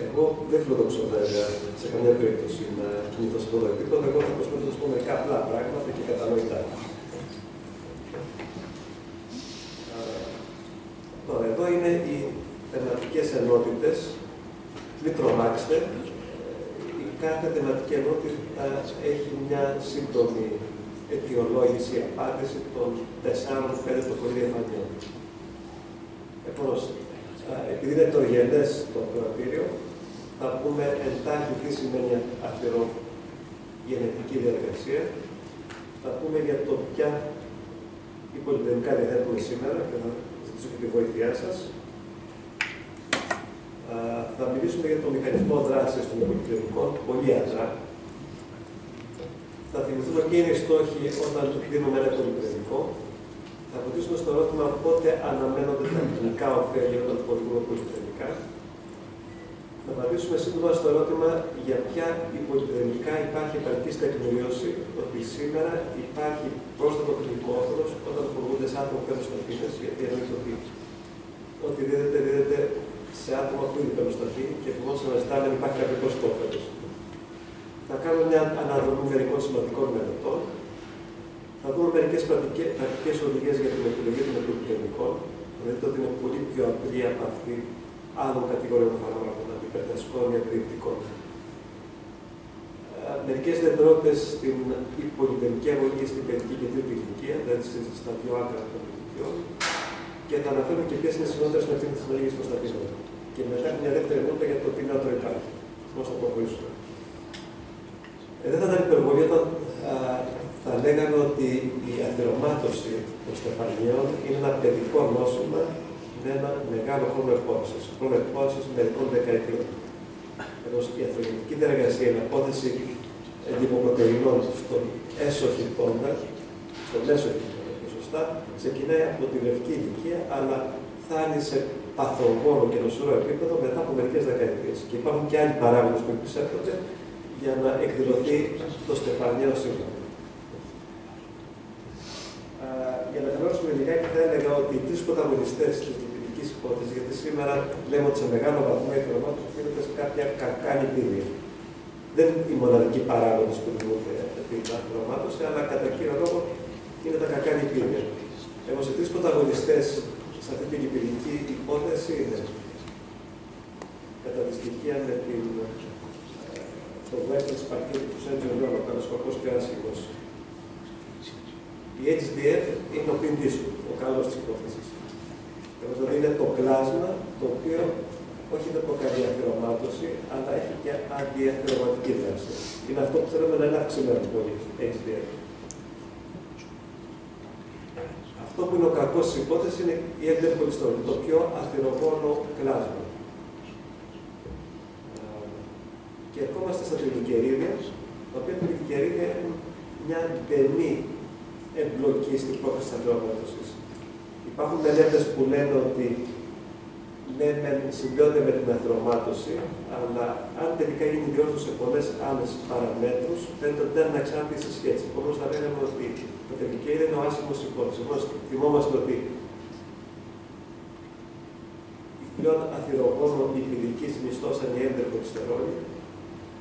Εγώ δεν φιλοδοξώ βέβαια σε καμία περίπτωση να κινηθώ σε αυτό το επίπεδο. Εγώ θα προσπαθήσω να πω μερικά απλά πράγματα και κατανοητά. Τώρα, εδώ είναι οι θεματικές ενότητες. Μην τρομάξετε. Η κάθε θεματική ενότητα έχει μια σύντομη αιτιολόγηση, απάντηση των 4-5 το πολύ διαφανειών. Επομένως, επειδή είναι το γενές το ακροατήριο, θα πούμε εντάχει τι σημαίνει αφιερογενετική διαδικασία. Θα πούμε για το ποια υπολοιπτικά διαθέτουμε σήμερα και θα ζητήσω και τη βοήθειά σας. Θα μιλήσουμε για το μηχανισμό δράσης των υπολοιπτικών, πολύ άντρα. Θα θυμηθούμε ποιοι είναι οι στόχοι όταν δίνουμε ένα υπολοιπτικό. Θα απαντήσουμε στο ερώτημα πότε αναμένονται τα κλινικά ωφέλη όταν χορηγούμε πολυπληκτικά. Θα απαντήσουμε σύντομα στο ερώτημα για ποια υπολοιπτικά υπάρχει επαρκής τεκμηρίωση ότι σήμερα υπάρχει πρόσθετο κλινικό όφελος όταν χορηγούνται σε άτομα που παίρνουν σταθήνες, γιατί εννοείται ότι ό,τι δίδεται σε άτομα που ήδη παίρνουν σταθήνη και επομένως αναζητάμε αν υπάρχει κάποιο πρόσθετο όφελος. Θα κάνουμε μια αναδρομή μερικών σημαντικών μελετών. Θα δούμε μερικές πρακτικές οδηγίες για την επιλογή των υπολοιπτικών. Δείτε ότι είναι πολύ πιο απλή από αυτή άλλων κατηγοριών φαρμάκων, αντιπερτασικών ή αντιδιπτικών. Μερικές ιδιαιτερότητες στην υπολοιπτική αγωγή στην παιδική και τρίτη ηλικία, δηλαδή στα δύο άκρα των ηλικιών. Και θα αναφέρουμε και ποιες είναι οι συνότερες με ευθύνη της αλλαγής των σταθήνων. Και μετά μια δεύτερη νότα για το τι νεότερο υπάρχει. Πώς θα προχωρήσουμε. Δεν θα ήταν υπερβολή όταν θα λέγαμε ότι η αθυρωμάτωση των στεφανιών είναι ένα παιδικό νόσημα με ένα μεγάλο χρόνο επόθεσης. Χρόνο επόθεσης μερικών δεκαετιών. Ενώ η αθροgenetική διεργασία, η απόθεση λιποπρωτεϊνών στον έσω χιτώνα, στον έσω χιτώνα, σωστά, ξεκινάει από τη λευκή ηλικία, αλλά φτάνει σε παθογόνο και νοσηρό επίπεδο μετά από μερικές δεκαετίες. Και υπάρχουν και άλλοι παράγοντες που επισέρχονται για να εκδηλωθεί το στεφανιαίο σύντομα. Για να τελειώσουμε λιγάκι, θα έλεγα ότι οι τρεις πρωταγωνιστές της λιπιδικής υπόθεσης, γιατί σήμερα λέμε ότι σε μεγάλο βαθμό η αθυρωμάτωση οφείλεται σε κάποια κακά λιπίδια. Δεν είναι οι μοναδικοί παράγοντες που δημιουργούνται την αθυρωμάτωση, αλλά κατά κύριο λόγο είναι τα κακά λιπίδια. Όμως οι τρεις πρωταγωνιστές σε αυτή την λιπιδική υπόθεση είναι κατά τη στοιχεία με το Western Spaghetti του Σέντζιο Λιόνο, ο καλοσκοπός και ο άσχημος. Η HDF είναι ο πιν δίσκου, ο καλός της υπόθεσης. Δηλαδή είναι το κλάσμα το οποίο όχι δεν προκαλεί αθυρωμάτωση, αλλά έχει και αντιαθυρωματική δράση. Είναι αυτό που θέλουμε να είναι αυξημένο πολύ, HDF. Αυτό που είναι ο κακός της υπόθεσης είναι η LDL cholesterol, το πιο αθυρογόνο κλάσμα. Και ερχόμαστε στα τριγλικερίδια, τα οποία τριγλικερίδια έχουν μια εντενή εμπλοκή στην πρόκληση της αθυρωμάτωσης. Υπάρχουν μελέτες που λένε ότι ναι, συνδέονται με την αθυρωμάτωση, αλλά αν τελικά γίνει διόρθωση σε πολλές άλλες παραμέτρους, φαίνεται ότι δεν αναξάρτητη στη σχέση. Όμως θα λέγαμε ότι το τριγλικερίδιο είναι ο άσχημος υπόθεση. Όμως θυμόμαστε ότι η πλέον αθυρογόνο λιπιδική μισθός είναι η LDL cholesterol.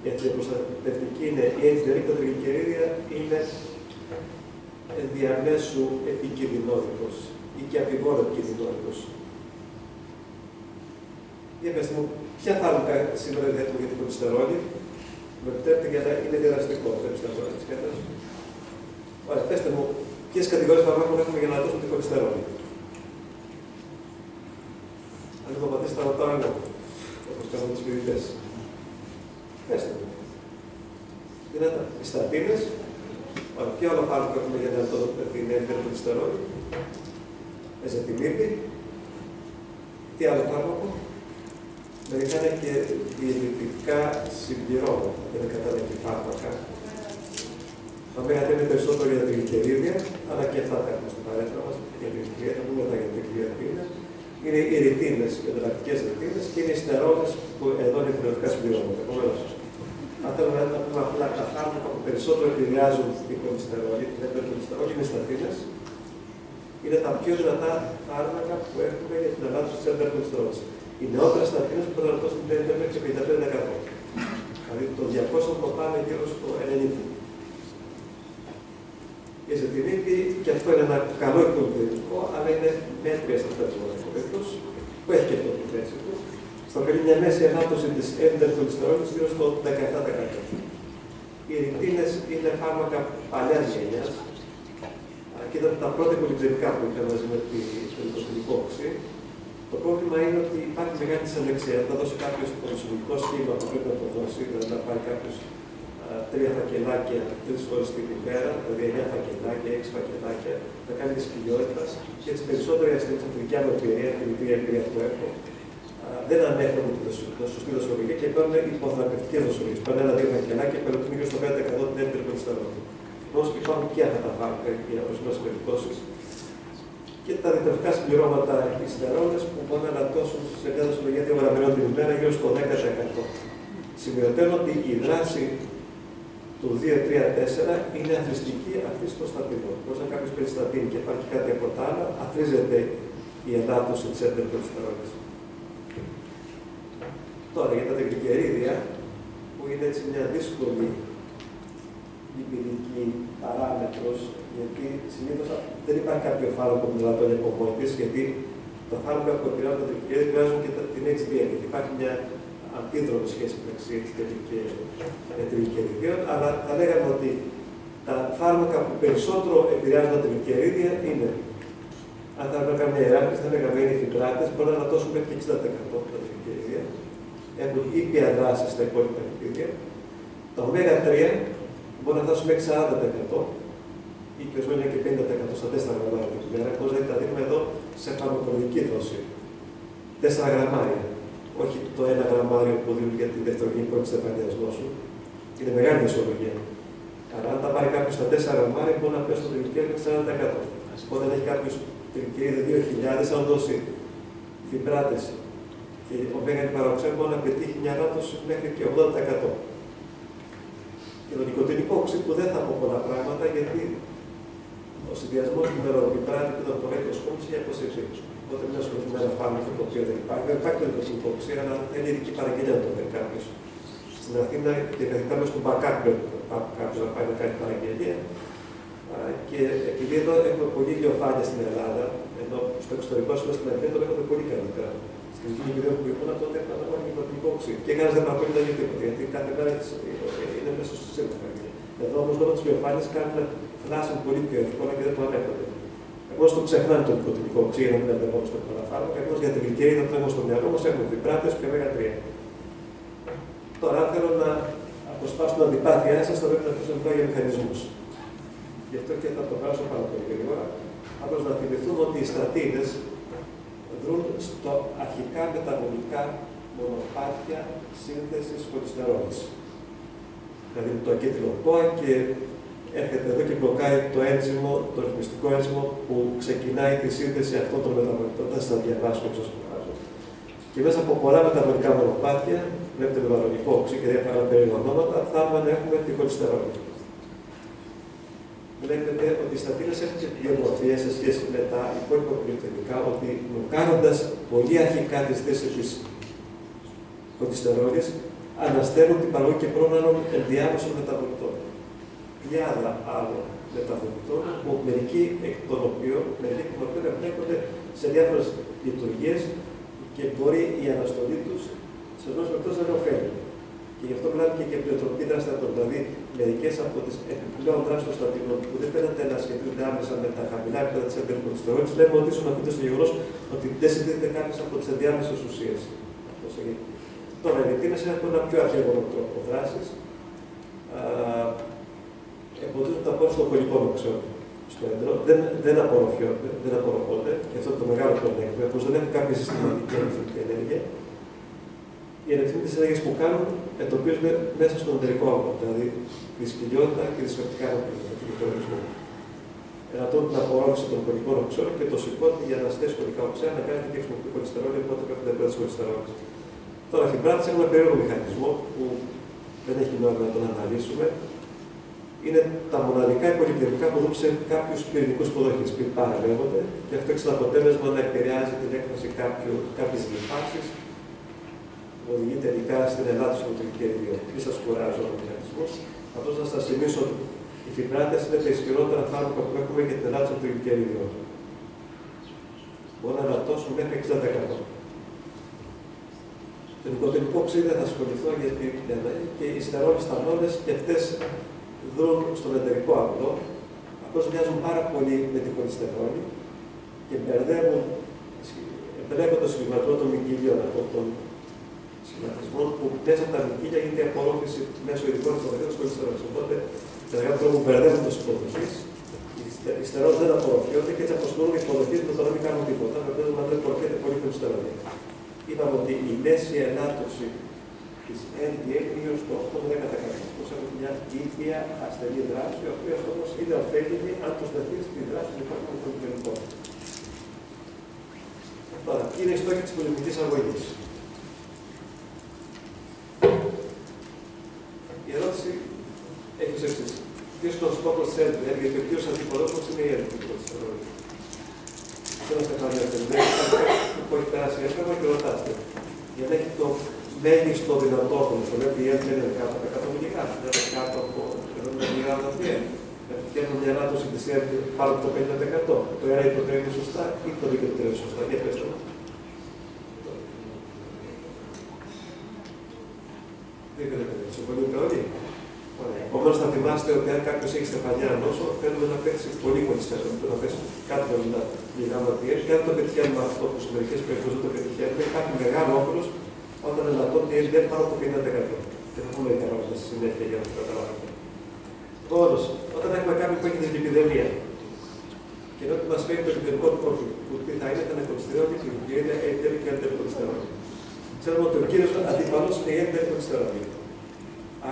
Η αντιπροστατευτική είναι η HDL, τα τριγλικερίδια είναι διαμέσου επικινδυνότητος ή και αμφιβόλου επικινδυνότητος. Για πέστε μου, ποια φάρμακα σήμερα διαθέτουμε για την κολυστερόλη, με επιτρέπετε για να είναι διαδραστικό, πρέπει να το ρίξετε. Ωραία, πέστε μου, ποιες κατηγορίες φαρμάκων έχουμε για να δώσουμε την κολυστερόλη. Αν δεν το απαντήσετε, θα ρωτάω εγώ, όπως κάνουμε τους φοιτητές. Πέστε μου. Δυνατά, οι στατίνες. Ποιο άλλο φάρμακο έχουμε για να δώσουμε την κολυστερόλη. Εζετιμίβη. Τι άλλο φάρμακο. Μερικά είναι και διαιτητικά συμπληρώματα, δεν είναι κατάλληλα φάρμακα. Θα λέγατε είναι περισσότερο για τα τριγλικερίδια, αλλά και αυτά τα έχουμε στην παρέτρα μας, για την τριγλικερίδια, θα πούμε μετά για την τριγλικερίδια. Είναι οι ρητίνες, οι ενταλλακτικές ρητίνες και είναι οι στερόλες που εδώ είναι κοινωνικά συμπληρώματα. Επομένως, αν θέλουμε να πούμε απλά τα φάρμακα που περισσότερο επηρεάζουν την κολυστερόλη, την κολυστερόλη είναι οι στατίνες, είναι τα πιο δυνατά φάρμακα που έχουμε για την ανάπτυξη της LDL cholesterol. Οι νεότερες στατίνες που πρέπει να δώσουν 55%. Δηλαδή το 200 το πάνε γύρω στο 90. Η ζετινίτη, και αυτό είναι ένα καλό υπολογιστικό, αλλά είναι μέτρια στα περίπτωση, που έχει και αυτό τη θέση του. Στο οποίο μια μέση ανάπτωση της εντερχολυστερόλης γύρω στο 17%. Οι ρητίνες είναι φάρμακα παλιάς γενιάς και ήταν τα πρώτα πολυξενικά που είχαν μαζί με την υπόξη. Το πρόβλημα είναι ότι υπάρχει μεγάλη δυσανεξία. Θα δώσει κάποιο το νοσηλευτικό σχήμα που πρέπει να το δώσει, δηλαδή να πάρει κάποιο 3 φακελάκια 3 φορές την ημέρα, δηλαδή 9 φακελάκια, 6 φακελάκια, θα κάνει τη σπηλιότητα και έτσι περισσότεροι ασθενείς από τη δικιά μου εμπειρία, την εμπειρία που έχω, δεν ανέχονται τη σωστή δοσολογία και παίρνουν υποθεραπευτικές δοσολογίες. Παίρνουν 1-2 φακελάκια και παίρνουν γύρω στο 5% την εντερχολυστερόλη. Όμως υπάρχουν και αυτά τα φάρμακα για ορισμένες περιπτώσεις. Και τα διτροφικά συμπληρώματα υστερόλες που μπορούν να ανατώσουν σε μια δοσολογία 2 γραμμών την ημέρα γύρω στο 10%. Σημειωτέρω ότι η δράση του 2-3-4 είναι αθροιστική αυτή στο στατίνο. Όταν κάποιο παίρνει στατίνη και υπάρχει κάτι από τα άλλα, αθρίζεται η ανάπτωση τη εντερχολυστερόλης. Τώρα για τα τριγλικερίδια, που είναι έτσι μια δύσκολη λιπιδική παράμετρος, γιατί συνήθως δεν υπάρχει κάποιο φάρμακο που να το είναι από μόνη της, γιατί τα φάρμακα που επηρεάζουν τα τριγλικερίδια επηρεάζουν και την HDL, γιατί υπάρχει μια αντίδρομη σχέση μεταξύ HDL και τριγλικεριδίων, αλλά θα λέγαμε ότι τα φάρμακα που περισσότερο επηρεάζουν τα τριγλικερίδια είναι, αν θα έπρεπε να κάνουμε μια ιεράρχηση, θα λέγαμε είναι οι φιμπράτες, μπορούν να δώσουν μέχρι 60% τα τριγλικερίδια, έχουν ήπια δράση στα υπόλοιπα λιπίδια. Τα ω3 μπορεί να φτάσουν μέχρι 40% ή και ορισμένα και 50% στα 4 γραμμάρια την ημέρα, όπως δηλαδή τα δείχνουμε εδώ σε φαρμακολογική δόση. 4 γραμμάρια. Όχι το 1 γραμμάριο που δίνουν για τη δευτερογενή πρώτη στεφανία νόσου. Είναι μεγάλη δοσολογία. Άρα, αν τα πάρει κάποιο στα 4 γραμμάρια, μπορεί να πέσει στο τριγλικέριδιο 40%. Όταν έχει κάποιο τριγλικέριδιο 2000, αν δώσει φιμπράτες και ο μέγανη παροξέ μπορεί να πετύχει μια ανάπτωση μέχρι και 80%. Και το νοικοτηνικό οξύ που δεν θα πω πολλά πράγματα, γιατί ο συνδυασμός του μεροπιπράτη που ήταν το έτος κόμψη έχει αποσυρθεί. Οπότε μια ασχοληθούμε με ένα φάρμακο το οποίο δεν υπάρχει. Δεν υπάρχει το νοικοτηνικό οξύ, αλλά είναι ειδική παραγγελία να το δει κάποιο. Στην Αθήνα και καθηγητά μέσα στο backup κάποιο να πάει να κάνει παραγγελία. Και επειδή εδώ έχουμε πολύ ηλιοφάνεια στην Ελλάδα, ενώ στο εξωτερικό σήμερα στην Αθήνα το έχουμε πολύ καλύτερα. Στην κοινή video που ήμουν τότε έκανα μόνο νοικοτηνικό οξύ. Και κανένα δεν παρακολουθεί για τίποτα, γιατί κάθε μέρα είναι μέσα στο σύστημα. Εδώ όμω λόγω τη ηλιοφάνεια κάνουν φλάσσουν πολύ πιο εύκολα και δεν το ανέχονται. Εγώ στο ξεχνάμε το νοικοτηνικό οξύ, για να μην μπερδευόμαστε στο πολλά φάρμακα. Ακριβώ για την γλυκερίδα που έχουμε στο μυαλό μα έχουμε φιμπράτες και ω3. Τώρα θέλω να αποσπάσω την αντιπάθειά σα, θα πρέπει να ακούσουμε για μηχανισμούς. Γι' αυτό και θα το βγάλω πάρα πολύ γρήγορα. Απλώς να θυμηθούμε ότι οι στατίνες δρούν στο αρχικά μεταβολικά μονοπάτια σύνθεσης χολυστερόλης. Δηλαδή το ακέτυλο ΚΟΑ και έρχεται εδώ και μπλοκάει το ένζυμο, το ρυθμιστικό ένζυμο που ξεκινάει τη σύνθεση αυτών των μεταβολικών. Δεν θα διαβάσω όπως σας προβάζω. Και μέσα από πολλά μεταβολικά μονοπάτια, βλέπετε με βαρονικό οξύ και διάφορα άλλα περίεργα ονόματα, θα έχουμε τη χολυστερόλη. Βλέπετε ότι οι στατίνες έχουν και διαμορφία σε σχέση με τα υπόλοιπα πολυτεχνικά, ότι κάνοντας πολύ αρχικά τη θέση της χολυστερόλης, αναστέλνουν την παραγωγή και πρόνανων ενδιάμεσων μεταβολητών. Πλειάδα άλλων μεταβολητών, που μερικοί εκ των οποίων εμπλέκονται σε διάφορες λειτουργίες και μπορεί η αναστολή τους σε ορισμένες περιπτώσεις να είναι ωφέλιμη. Και γι' αυτό μιλάμε και για πλειοτροπική δράση στατών. Δηλαδή, μερικές από τις επιπλέον δράσεις των στατινών που δεν φαίνεται να σχετίζονται άμεσα με τα χαμηλά επίπεδα της εντερχολυστερόλης, λέμε ότι ίσως αφήνεται στο γεγονός ότι δεν συνδέεται κάποιες από τις ενδιάμεσες ουσίες. Τώρα, οι ρητίνες έχουν ένα πιο αρχαίγωνο τρόπο δράσης. Εμποδίζουν τα πόρους των χολικών οξέων στο έντρο, δεν απορροφώνται, και αυτό είναι το μεγάλο πρόβλημα, πως δεν έχουν κάποια συστηματική ενεργητική ενέργεια. Οι ενεργητικές ενέργειες που κάνουν εντοπίζονται μέσα στον εντερικό όγκο, δηλαδή τη σπηλιότητα και τη σφαιρτικά αναπτύσσεων του οργανισμού. Εναντίον την απορρόφηση των χολικών οξέων και το σηκώτη για να στέσει χολικά οξέα να κάνει και χρησιμοποιεί χολυστερόλη, οπότε πρέπει να επίπεδα τη χολυστερόλη. Τώρα, οι φιμπράτες έχουν ένα περίεργο μηχανισμό που δεν έχει νόημα να τον αναλύσουμε. Είναι τα μοναδικά υπολοιπτικά που δούμε σε κάποιους πυρηνικούς υποδοχείς που παραλέγονται και αυτό έχει σαν αποτέλεσμα να επηρεάζει την έκφραση κάποιες λιπάσεις οδηγεί τελικά στην ελάττωση του τρικεριδίου. Μη σας κουράζω με μηχανισμούς. Απλώς να σας θυμίσω ότι οι φιπράτες είναι τα ισχυρότερα φάρμακα που έχουμε για την ελάττωση του τρικεριδίου. Μπορούν να ελαττώσουν μέχρι 60%. Το νοικοτηνικό οξύδι δεν θα ασχοληθώ γιατί και οι στερόλιστανόλες και αυτές δρούν στον εντερικό ακτό. Απλώς μοιάζουν πάρα πολύ με τη χολυστερόλη και μπερδεύουν, εμπλέκουν το σχηματισμό των μικύλιων αυτών των σχηματισμών που μέσα από τα μικύλια γίνεται η απορρόφηση μέσω ειδικών υποδοχών της χολυστερόλης. Οπότε, με μεγάλο τρόπο μπερδεύουν τις υποδοχές. Οι στερόλες δεν απορροφιώνται και έτσι αποσχολούν οι υποδοχές με το να μην κάνουν τίποτα. Βεβαίως, να δεν απορροφιέται πολύ χολυστερόλη. Είπαμε ότι η μέση ελάττωση της LDL είναι στο 8-10%. Όπως έχουμε μια ίδια ασθενή δράση, η οποία όμως είναι ωφέλιμη αν προσθεθεί στη δράση του υπάρχοντος των κλινικών. Τώρα, ποιοι είναι οι στόχοι της πολεμικής αγωγής. Η ερώτηση έχει ως εξής. Ποιος είναι ο στόχος της LDL, γιατί ο κύριος αντιπολόσμος είναι η LDL. Θέλω να στεφανιάσετε, δεν είναι κάτι που έχει περάσει έφευμα και ρωτάστε. Για να έχει το μέγιστο δυνατό όφελος, το λέει ότι είναι κάτω από 100 μιλιγράμμ, δεν είναι κάτω από 100 μιλιγράμμ να βγαίνει. Φτιάχνουν μια ελάττωση της LDL πάνω από το 50%. Το αίρα ή το τρέχει σωστά ή το δίκαιο το τρέχει σωστά. Για πέστε μου. Δίκαιο το τρέχει. Συμφωνείτε όλοι. Επομένως θα θυμάστε ότι αν κάποιος έχει στεφανιά νόσο, θέλουμε να πέσει πολύ χολυστερόλη, να πέσει κάτω από 50 μιλιγράμμ διέλ, και αν το πετυχαίνουμε αυτό που σε μερικές περιπτώσεις δεν το πετυχαίνουμε, υπάρχει μεγάλο όφελος όταν ελαττώνει η LDL πάνω από 50%. Και θα πούμε για πράγματα στη συνέχεια για να το καταλάβουμε. Όμως, όταν έχουμε κάποιον που έχει δυσλιπιδεμία και ενώ μας φέρει το επιδεμικό του προφίλ, που τι θα είναι, θα είναι χολυστερόλη, γλυκοκυρίδια, LDL και LDL χολυστερόλη. Ξέρουμε ότι ο κύριος αντίπαλος είναι η LDL χολυστερόλη.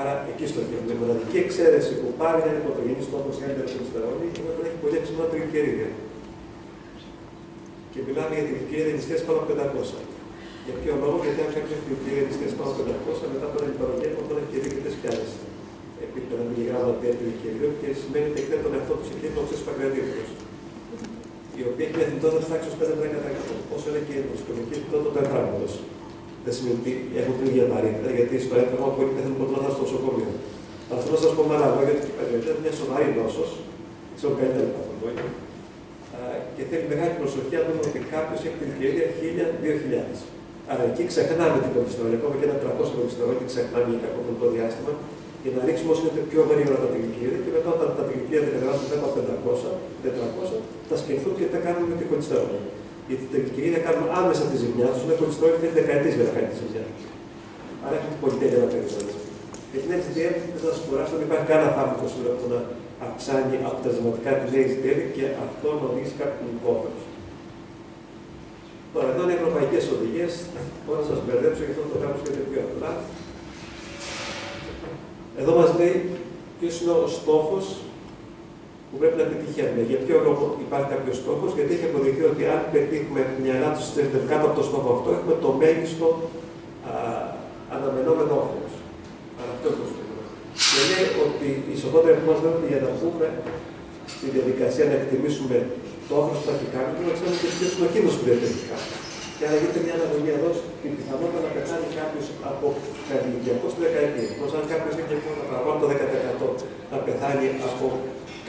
Άρα, εκεί στο κέντρο. Η μοναδική εξαίρεση που πάλι να είναι πρωτογενής στόχος για την χολυστερόλη είναι όταν έχει πολύ αξινό τριγλυκερίδια. Και μιλάμε για τη γλυκερίδια νηστείας πάνω από 500. Για ποιο λόγο, γιατί αν κάποιος έχει γλυκερίδια νηστείας πάνω από 500, μετά από ένα υπερογεύμα μπορεί να έχει και δίκαιτες κι άλλες επίπεδα μιλιγράμμα τριγλυκεριδίου και σημαίνει ότι εκτείνει τον εαυτό του σε κίνδυνο οξύς παγκρατήφωτος. Η οποία έχει μια θνητότητα τάξης 5-10%. Όσο είναι και η ενδοσκοπική θνητότητα του έγγραμματος. Δεν σημαίνει ότι έχουν την ίδια βαρύτητα, γιατί στο έγγραμμα πολλοί πεθαίνουν κοντρόλα στο νοσοκομείο. Αλλά θέλω να σας πω με άλλα λόγια ότι είναι μια σοβαρή νόσος, ξέρω καλύτερα παθολόγια, και θέλει μεγάλη προσοχή αν δούμε ότι κάποιος έχει την ευκαιρία 1000-2000. Άρα εκεί ξεχνάμε την χολυστερόλη, ακόμα και ένα 300 χολυστερόλη, την ξεχνάμε για κάποιο χρονικό διάστημα, για να ρίξουμε όσο είναι πιο γρήγορα τα τριγλυκερίδια και μετά όταν τα τριγλυκερίδια δεν κατεβάσουν μετά από 500-400, θα σκεφτούν και τι θα κάνουμε με τη χολυστερόλη. Γιατί τα τριγλυκερίδια κάνουν άμεσα τη ζημιά του, με χολυστερόλη θέλει δεκαετίες για να κάνει τη ζημιά. Άρα έχουμε την πολυτέλεια να περιμένουμε. Για την HDL, δεν θα σα κουράσω, δεν υπάρχει κανένα φάρμακο σήμερα που να αυξάνει αποτελεσματικά την HDL και αυτό να οδηγήσει κάποιο υπόφελο. Τώρα, εδώ είναι οι ευρωπαϊκές οδηγίες. Μπορώ να σας μπερδέψω, γι' αυτό το κάνω και πιο απλά. Εδώ μας λέει ποιος είναι ο στόχος που πρέπει να πετυχαίνουμε. Για ποιο λόγο υπάρχει κάποιο στόχο, γιατί έχει αποδειχθεί ότι αν πετύχουμε μια ελάττωση κάτω από το στόχο αυτό, έχουμε το μέγιστο αναμενόμενο όφελος. Άρα αυτό είναι το στόχο. Και λέει ότι οι ισοπότεροι που μας δίνουν για να πούμε στη διαδικασία να εκτιμήσουμε το όφελος που θα έχει κάνει, πρέπει να ξέρουμε και ποιος είναι ο κίνδυνος που δεν έχει κάνει. Και άρα γίνεται μια αναγωνία εδώ η πιθανότητα να πεθάνει κάποιος από καρδιογειακό στη δεκαετία. Όπως αν κάποιος έχει παραπάνω το 10% να πεθάνει από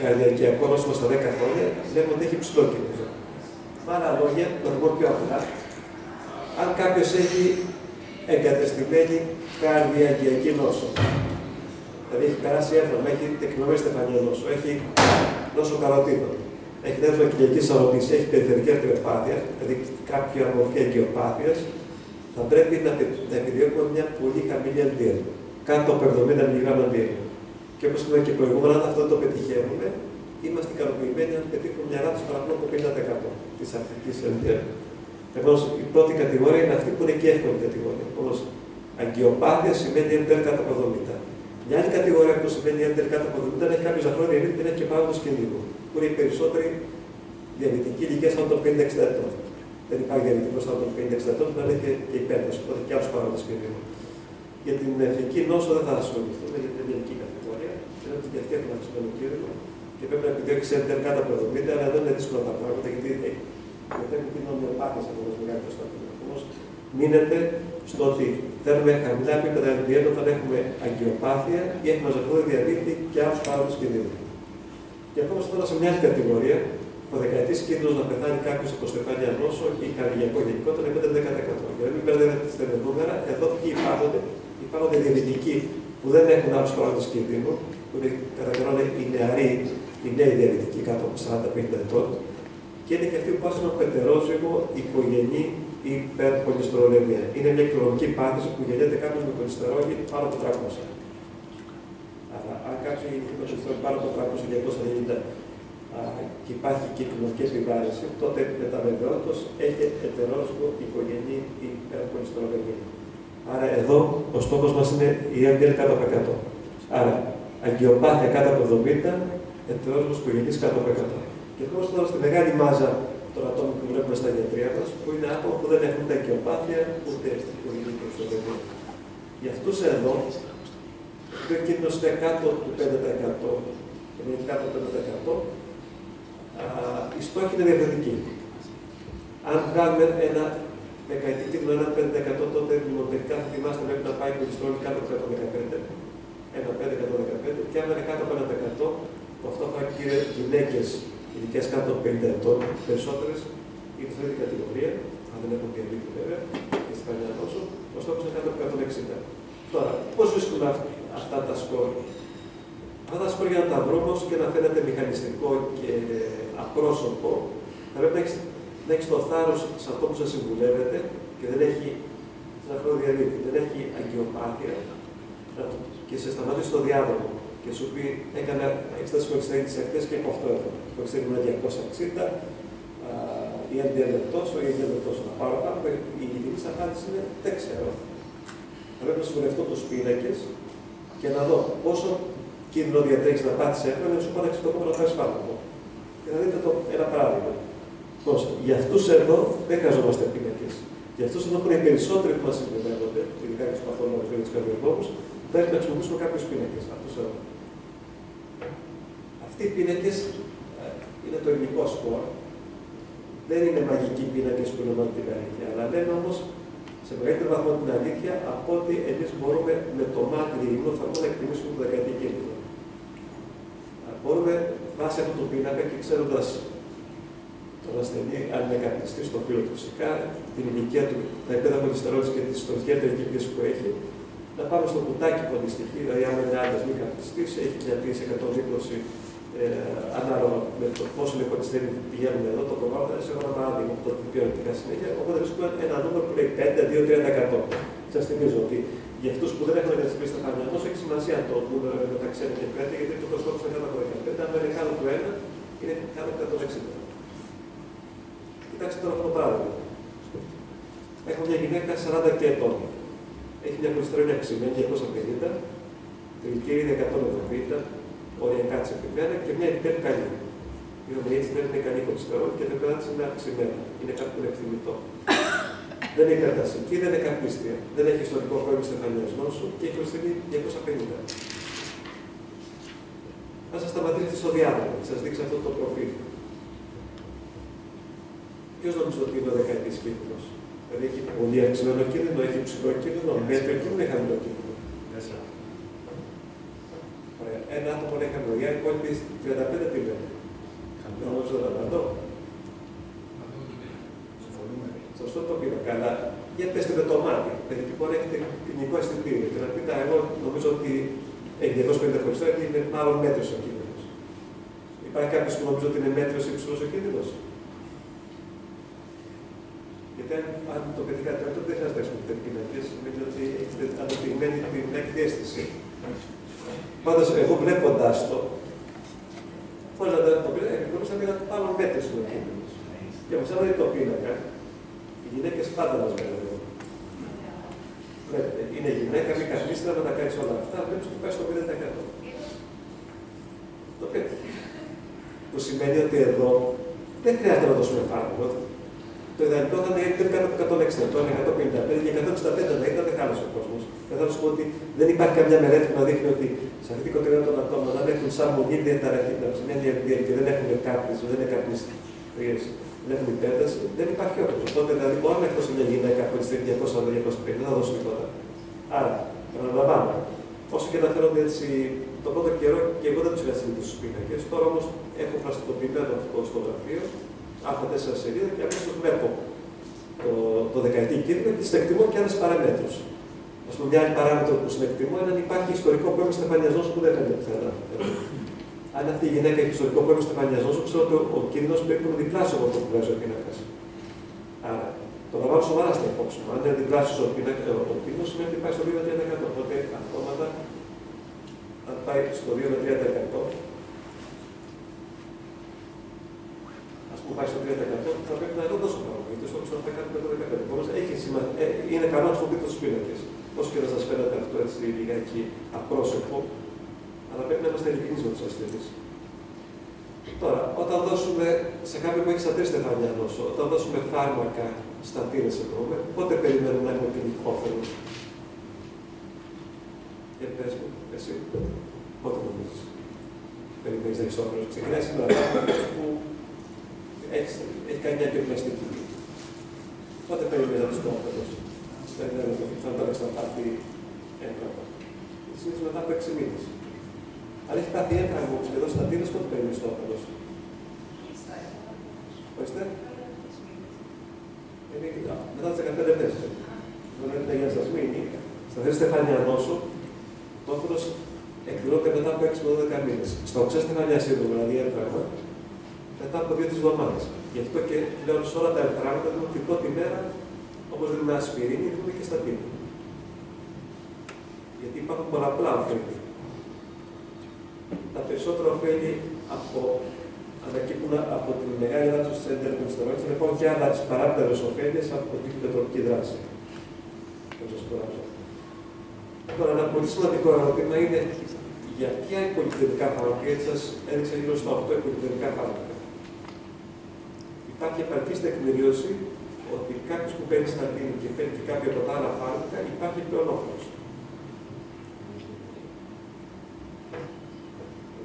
καρδιακιακό νόσημα στα 10 χρόνια, βλέπουμε ότι έχει ψηλό κίνδυνο. Με άλλα λόγια, να το πω πιο απλά, αν κάποιος έχει εγκατεστημένη καρδιακιακή νόσο, δηλαδή έχει περάσει έφραμα, έχει τεκνωμένη στεφανία νόσο, έχει νόσο καροτίδων, έχει νεύμα κοιλιακή σαρωτής, έχει περιφερειακή αρτηριοπάθεια, δηλαδή κάποια μορφή εγκαιοπάθειας, θα πρέπει να επιδιώκουμε μια πολύ χαμηλή LDL, κάτω από 70 mg LDL. Και όπως είπαμε και προηγούμενα, αν αυτό το πετυχαίνουμε, είμαστε ικανοποιημένοι αν πετύχουμε μια ελάττωση παραπάνω από 50% της αρχικής LDL. Επομένως, η πρώτη κατηγορία είναι αυτή που είναι και εύκολη κατηγορία. Όμως, αγκιοπάθεια σημαίνει LDL κάτω από 70. Μια άλλη κατηγορία που σημαίνει LDL κάτω από 70 είναι κάποιο ζαχρόνια ρήτη και είναι και παράγοντος κινδύνου, που είναι οι περισσότεροι διαβητικοί ηλικίας άνω των 50-60 ετών. Δεν υπάρχει διαβητικός άνω των 50-60 ετών, αλλά έχει και υπέρταση, οπότε και άλλους παράγοντες κινδύνου. Για την εθνική νόσο δεν θα ασχοληθούμε, γιατί είναι γενική κατηγορία. Είναι ότι διαθέτει ένα χρησμένο κίνδυνο και πρέπει να επιδιώξει LDL κάτω από 70, αλλά δεν είναι δύσκολα τα πράγματα, γιατί έχουν την ομοιοπάθεια από μεγάλη προστασία. Όμως, μείνετε στο ότι θέλουμε χαμηλά επίπεδα LDL όταν έχουμε αγκιοπάθεια ή έχουμε ζαχαρόδι διαβήτη και άλλους παράγοντες κινδύνου. Και ακόμα τώρα σε μια άλλη κατηγορία, ο δεκαετής κίνδυνος να πεθάνει κάποιος από στεφάνια νόσο ή καρδιακό γενικότερα είναι 5-10%. Για να μην μπερδεύετε τα νούμερα, εδώ ποιοι υπάρχονται διαβητικοί που δεν έχουν άλλους παράγοντες κινδύνου, που είναι κατά κανόνα οι νεαροί, οι νέοι διαβητικοί κάτω από 40-50 ετών, και είναι και αυτοί που πάσχουν από πετερόζυγο, οικογενή υπερκολυστερολεμία. Είναι μια κληρονομική πάθηση που γεννιέται κάποιος με κολυστερόλη πάνω από 300. Άρα, αν κάποιος γεννηθεί με κολυστερόλη πάνω από 300-290 και υπάρχει και κληρονομική επιβάρυνση, τότε μετά βεβαιότητος έχει ετερόζυγο, οικογενή υπερκολυστερολεμία. Άρα, εδώ ο στόχος μας είναι η LDL κάτω από 100. Άρα, αγκιοπάθεια κάτω από 70, ετερόζυγος οικογενής κάτω από 100. Και ερχόμαστε τώρα στη μεγάλη μάζα των ατόμων που βλέπουμε στα γιατρία μας, που είναι άτομα που δεν έχουν ούτε αγκιοπάθεια ούτε οικογενή κολυστερολεμία. Για αυτούς εδώ, ο κίνδυνος είναι κάτω του 5%, είναι κάτω του 5%, οι στόχοι είναι διαφορετικοί. Αν βγάλουμε ένα δεκαετή κίνδυνο, ένα 5%, τότε δημοτικά θα θυμάστε πρέπει να πάει η κολυστερόλη κάτω από 115, ένα 5-115, και αν είναι κάτω από 1%, αυτό θα κύριε γυναίκες ηλικίας κάτω από 50 ετών, περισσότερες είναι στην ίδια κατηγορία, αν δεν έχουν διαβήτη βέβαια, και στη παλιά νόσο, ο στόχος είναι κάτω από 160. Τώρα, πώς βρίσκουμε αυτά τα σκορ? Αυτά τα σκορ για να τα βρούμε όμως και να φαίνεται μηχανιστικό και απρόσωπο, θα πρέπει να έχεις το θάρρος σε αυτό που σας συμβουλεύετε και δεν έχει ζαχαρόδι διαβήτη, δεν έχει αγκιοπάθεια και σε σταματήσει στο διάδρομο και σου πει έκανα εξετάσεις χολυστερίνης της ακτές και από αυτό έφερα. Το χολυστερίνη είναι 260, η LDL τόσο, η LDL τόσο. Να πάρω πάνω, η ειλικρινής απάντηση είναι δεν ξέρω. Θα πρέπει να συμβουλευτώ τους πίνακες και να δω πόσο κίνδυνο διατρέχεις να πάθεις έφερα, να σου πω να ξετοκόμω να πάρεις πάνω. Και να δείτε ένα παράδειγμα. Πώς, για αυτούς εδώ δεν χρειαζόμαστε πίνακες. Για αυτούς εδώ που είναι οι περισσότεροι που μας συμβουλεύονται, ειδικά για τους παθολόγους και τους καρδιολόγους, πρέπει να χρησιμοποιήσουμε κάποιους πίνακες. Αυτοί οι πίνακες είναι το ελληνικό σκορ. Δεν είναι μαγικοί πίνακες που λένε όλη την αλήθεια, αλλά λένε όμως σε μεγαλύτερο βαθμό την αλήθεια από ότι εμείς μπορούμε με το μάτι διηγημένο θερμό να εκτιμήσουμε το δεκαετή κίνδυνο. Μπορούμε βάσει αυτού του πίνακα και ξέροντας τον ασθενή, αν είναι καπνιστής, το φύλλο του φυσικά, την ηλικία του, τα επίπεδα κολυστερόλης και τις ιατρική πίεση που έχει, να πάμε στο κουτάκι που αντιστοιχεί, δηλαδή αν είναι άντρας μη καπνιστής, έχει μια πίεση 120 ανάλογα με το πόσο είναι κολυστερόλη πηγαίνουμε εδώ, το προβάλλουμε σε ένα παράδειγμα που το ποιοτικά συνέχεια. Οπότε βρίσκουμε ένα νούμερο που λέει 5-2-3%. Σας θυμίζω ότι για αυτούς που δεν έχουν εγκαταστηθεί στα χαμηλά, όσο έχει σημασία το νούμερο μεταξύ 1 και 5, γιατί το στόχο είναι κάτω από 15, αν είναι κάτω του 1, είναι κάτω από 160. Κοιτάξτε τώρα αυτό το παράδειγμα. Έχω μια γυναίκα 40 και ετών. Έχει μια κολυστερόλη αυξημένη 250, τριλικέριδη 170, οριακά της επιπέρα και μια επιπέρα καλή. Η οδηγία της είναι καλή κολυστερόλη και τα επίπεδα της είναι αυξημένα. Είναι κάτι που είναι εκτιμητό. Δεν είναι υπερτασική, δεν είναι καπνίστρια. Δεν έχει ιστορικό πρόβλημα στεφανιασμού νόσου και έχει κολυστερόλη 250. Θα σας σταματήσετε στο διάδρομο και σας δείξω αυτό το προφίλ. Ποιος νομίζω ότι είναι ο δεκαετής κίνδυνος? Δηλαδή έχει πολύ αυξημένο κίνδυνο, έχει ψηλό κίνδυνο, μέτριο κίνδυνο ή χαμηλό κίνδυνο? Ένα άτομο λέει χαμηλό, οι υπόλοιποι 35 τι λένε? Νομίζω να το δω. Σωστό το πήρα, αλλά για πέστε με το μάτι. Δηλαδή μπορεί να έχετε κλινικό αισθητήριο και να πείτε, εγώ νομίζω ότι έχει 250 κολυστερόλη είναι μάλλον μέτριος ο κίνδυνος. Υπάρχει κάποιος που νομίζω ότι είναι μέτριος ή ψηλός ο κίνδυνος? Γιατί αν το παιδί κάτι αυτό δεν χρειάζεται να χρησιμοποιείτε πίνακες, σημαίνει ότι έχετε αναπτυγμένη την έκτη αίσθηση. Πάντως, εγώ βλέποντας το, πώς να το πίνακα, μπορούσα να πει πάνω μέτρης είναι ο κίνδυνος. Και όμως, αν δείτε το πίνακα, οι γυναίκες πάντα μας βλέπουν. Βλέπετε, είναι γυναίκα, μη καπνίστρα, να τα κάνεις όλα αυτά, βλέπεις ότι πάει στο 50%. Το πέτυχε. Που σημαίνει ότι εδώ δεν χρειάζεται να δώσουμε φάρμακο. Το ιδανικό θα είναι κάτω από 160, τώρα 155 και 165 να ήταν χάλος ο κόσμος. Και θα σου πω ότι δεν υπάρχει καμιά μελέτη που να δείχνει ότι σε αυτή την κατηγορία των ατόμων, αν έχουν σαν μονή διαταραχή, μια διαρκεία και δεν έχουν κάπνιση, δεν είναι καπνιστικές βλέπουμε υπέρταση, δεν υπάρχει όφελος. Οπότε, δηλαδή, μόνο εκτός μια γυναίκα από τις 240-250 δεν θα δώσει τίποτα. Άρα, επαναλαμβάνω, όσο και να φαίνονται έτσι τον πρώτο καιρό, και εγώ δεν του είχα συνηθίσει στους πίνακες. Τώρα όμως έχω πλαστικοποιημένο αυτό στο γραφείο, Α4 σελίδα και αμέσως βλέπω το δεκαετή κίνδυνο και συνεκτιμώ και άλλες παραμέτρους. Ας πούμε, μια άλλη παράμετρο που συνεκτιμώ είναι αν υπάρχει ιστορικό πρόβλημα στεφανιαζός που δεν φαίνεται πουθενά. Αν αυτή η γυναίκα έχει ιστορικό πρόβλημα στεφανιαζός, ξέρω ότι ο κίνδυνος πρέπει να είναι διπλάσιο από αυτό που βγάζει ο πίνακας. Άρα, το λαμβάνω σοβαρά στην υπόψη μου. Αν είναι διπλάσιο ο κίνδυνος, σημαίνει ότι πάει στο 2-3%. Οπότε, αυτόματα, αν πάει στο 2-3%, ας πούμε πάει στο 3%, θα πρέπει να είναι τόσο πράγμα. Γιατί στο να πάει κάτι με το 15%. Όμως είναι καλό να χρησιμοποιείτε τους πίνακες. Όσο και να σας φαίνεται αυτό έτσι λιγάκι απρόσωπο, αλλά πρέπει να είμαστε ειλικρινείς με τους ασθενείς. Τώρα, όταν δώσουμε σε κάποιον που έχει στα 3 στεφάνια νόσο, όταν δώσουμε φάρμακα στατίνες εννοούμε, πότε περιμένουμε να έχουμε κλινικό όφελος? Και πες μου, εσύ, πότε νομίζεις? Περιμένεις να έχεις όφελος? Ξεκινάει σήμερα που έχει κάνει μια επιπλαστική. Πότε περιμένεις να έχεις το όφελος? Θα το έχεις να πάθει έγγραφα. Συνήθως μετά από 6 μήνες. Αν έχει πάθει έγγραφα και εδώ στατίνες, πότε περιμένεις το όφελος? Ορίστε. Μετά τις 15 μέρες. Δηλαδή, για να σας μείνει, στα 3 στεφάνια νόσο, το όφελος εκδηλώνεται μετά από 6 με 12 μήνες. Στα 8 στεφάνια σύνδρομο, δηλαδή έγγραφα, μετά από 2-3 εβδομάδες. Γι' αυτό και πλέον σε όλα τα εγγράμματα δούμε την πρώτη μέρα, όπως δούμε ασπιρίνη, δούμε και στατίνη. Γιατί υπάρχουν πολλαπλά ωφέλη. Τα περισσότερα ωφέλη ανακύπτουν από την μεγάλη δράση του σέντερ των στεροίδων, λοιπόν και άλλα τις παράπτερες ωφέλειες από την πετροπική δράση. Θα σας κουράσω. Τώρα, ένα πολύ σημαντικό ερώτημα είναι για ποια υπολοιπτικά φάρμακα, γιατί σας έδειξα γύρω στα 8 υπολοιπτικά φάρμακα. Υπάρχει επαρκής τεκμηρίωση ότι κάποιος που παίρνει στατίνη και παίρνει και κάποια από τα άλλα φάρμακα υπάρχει πλέον όφελος.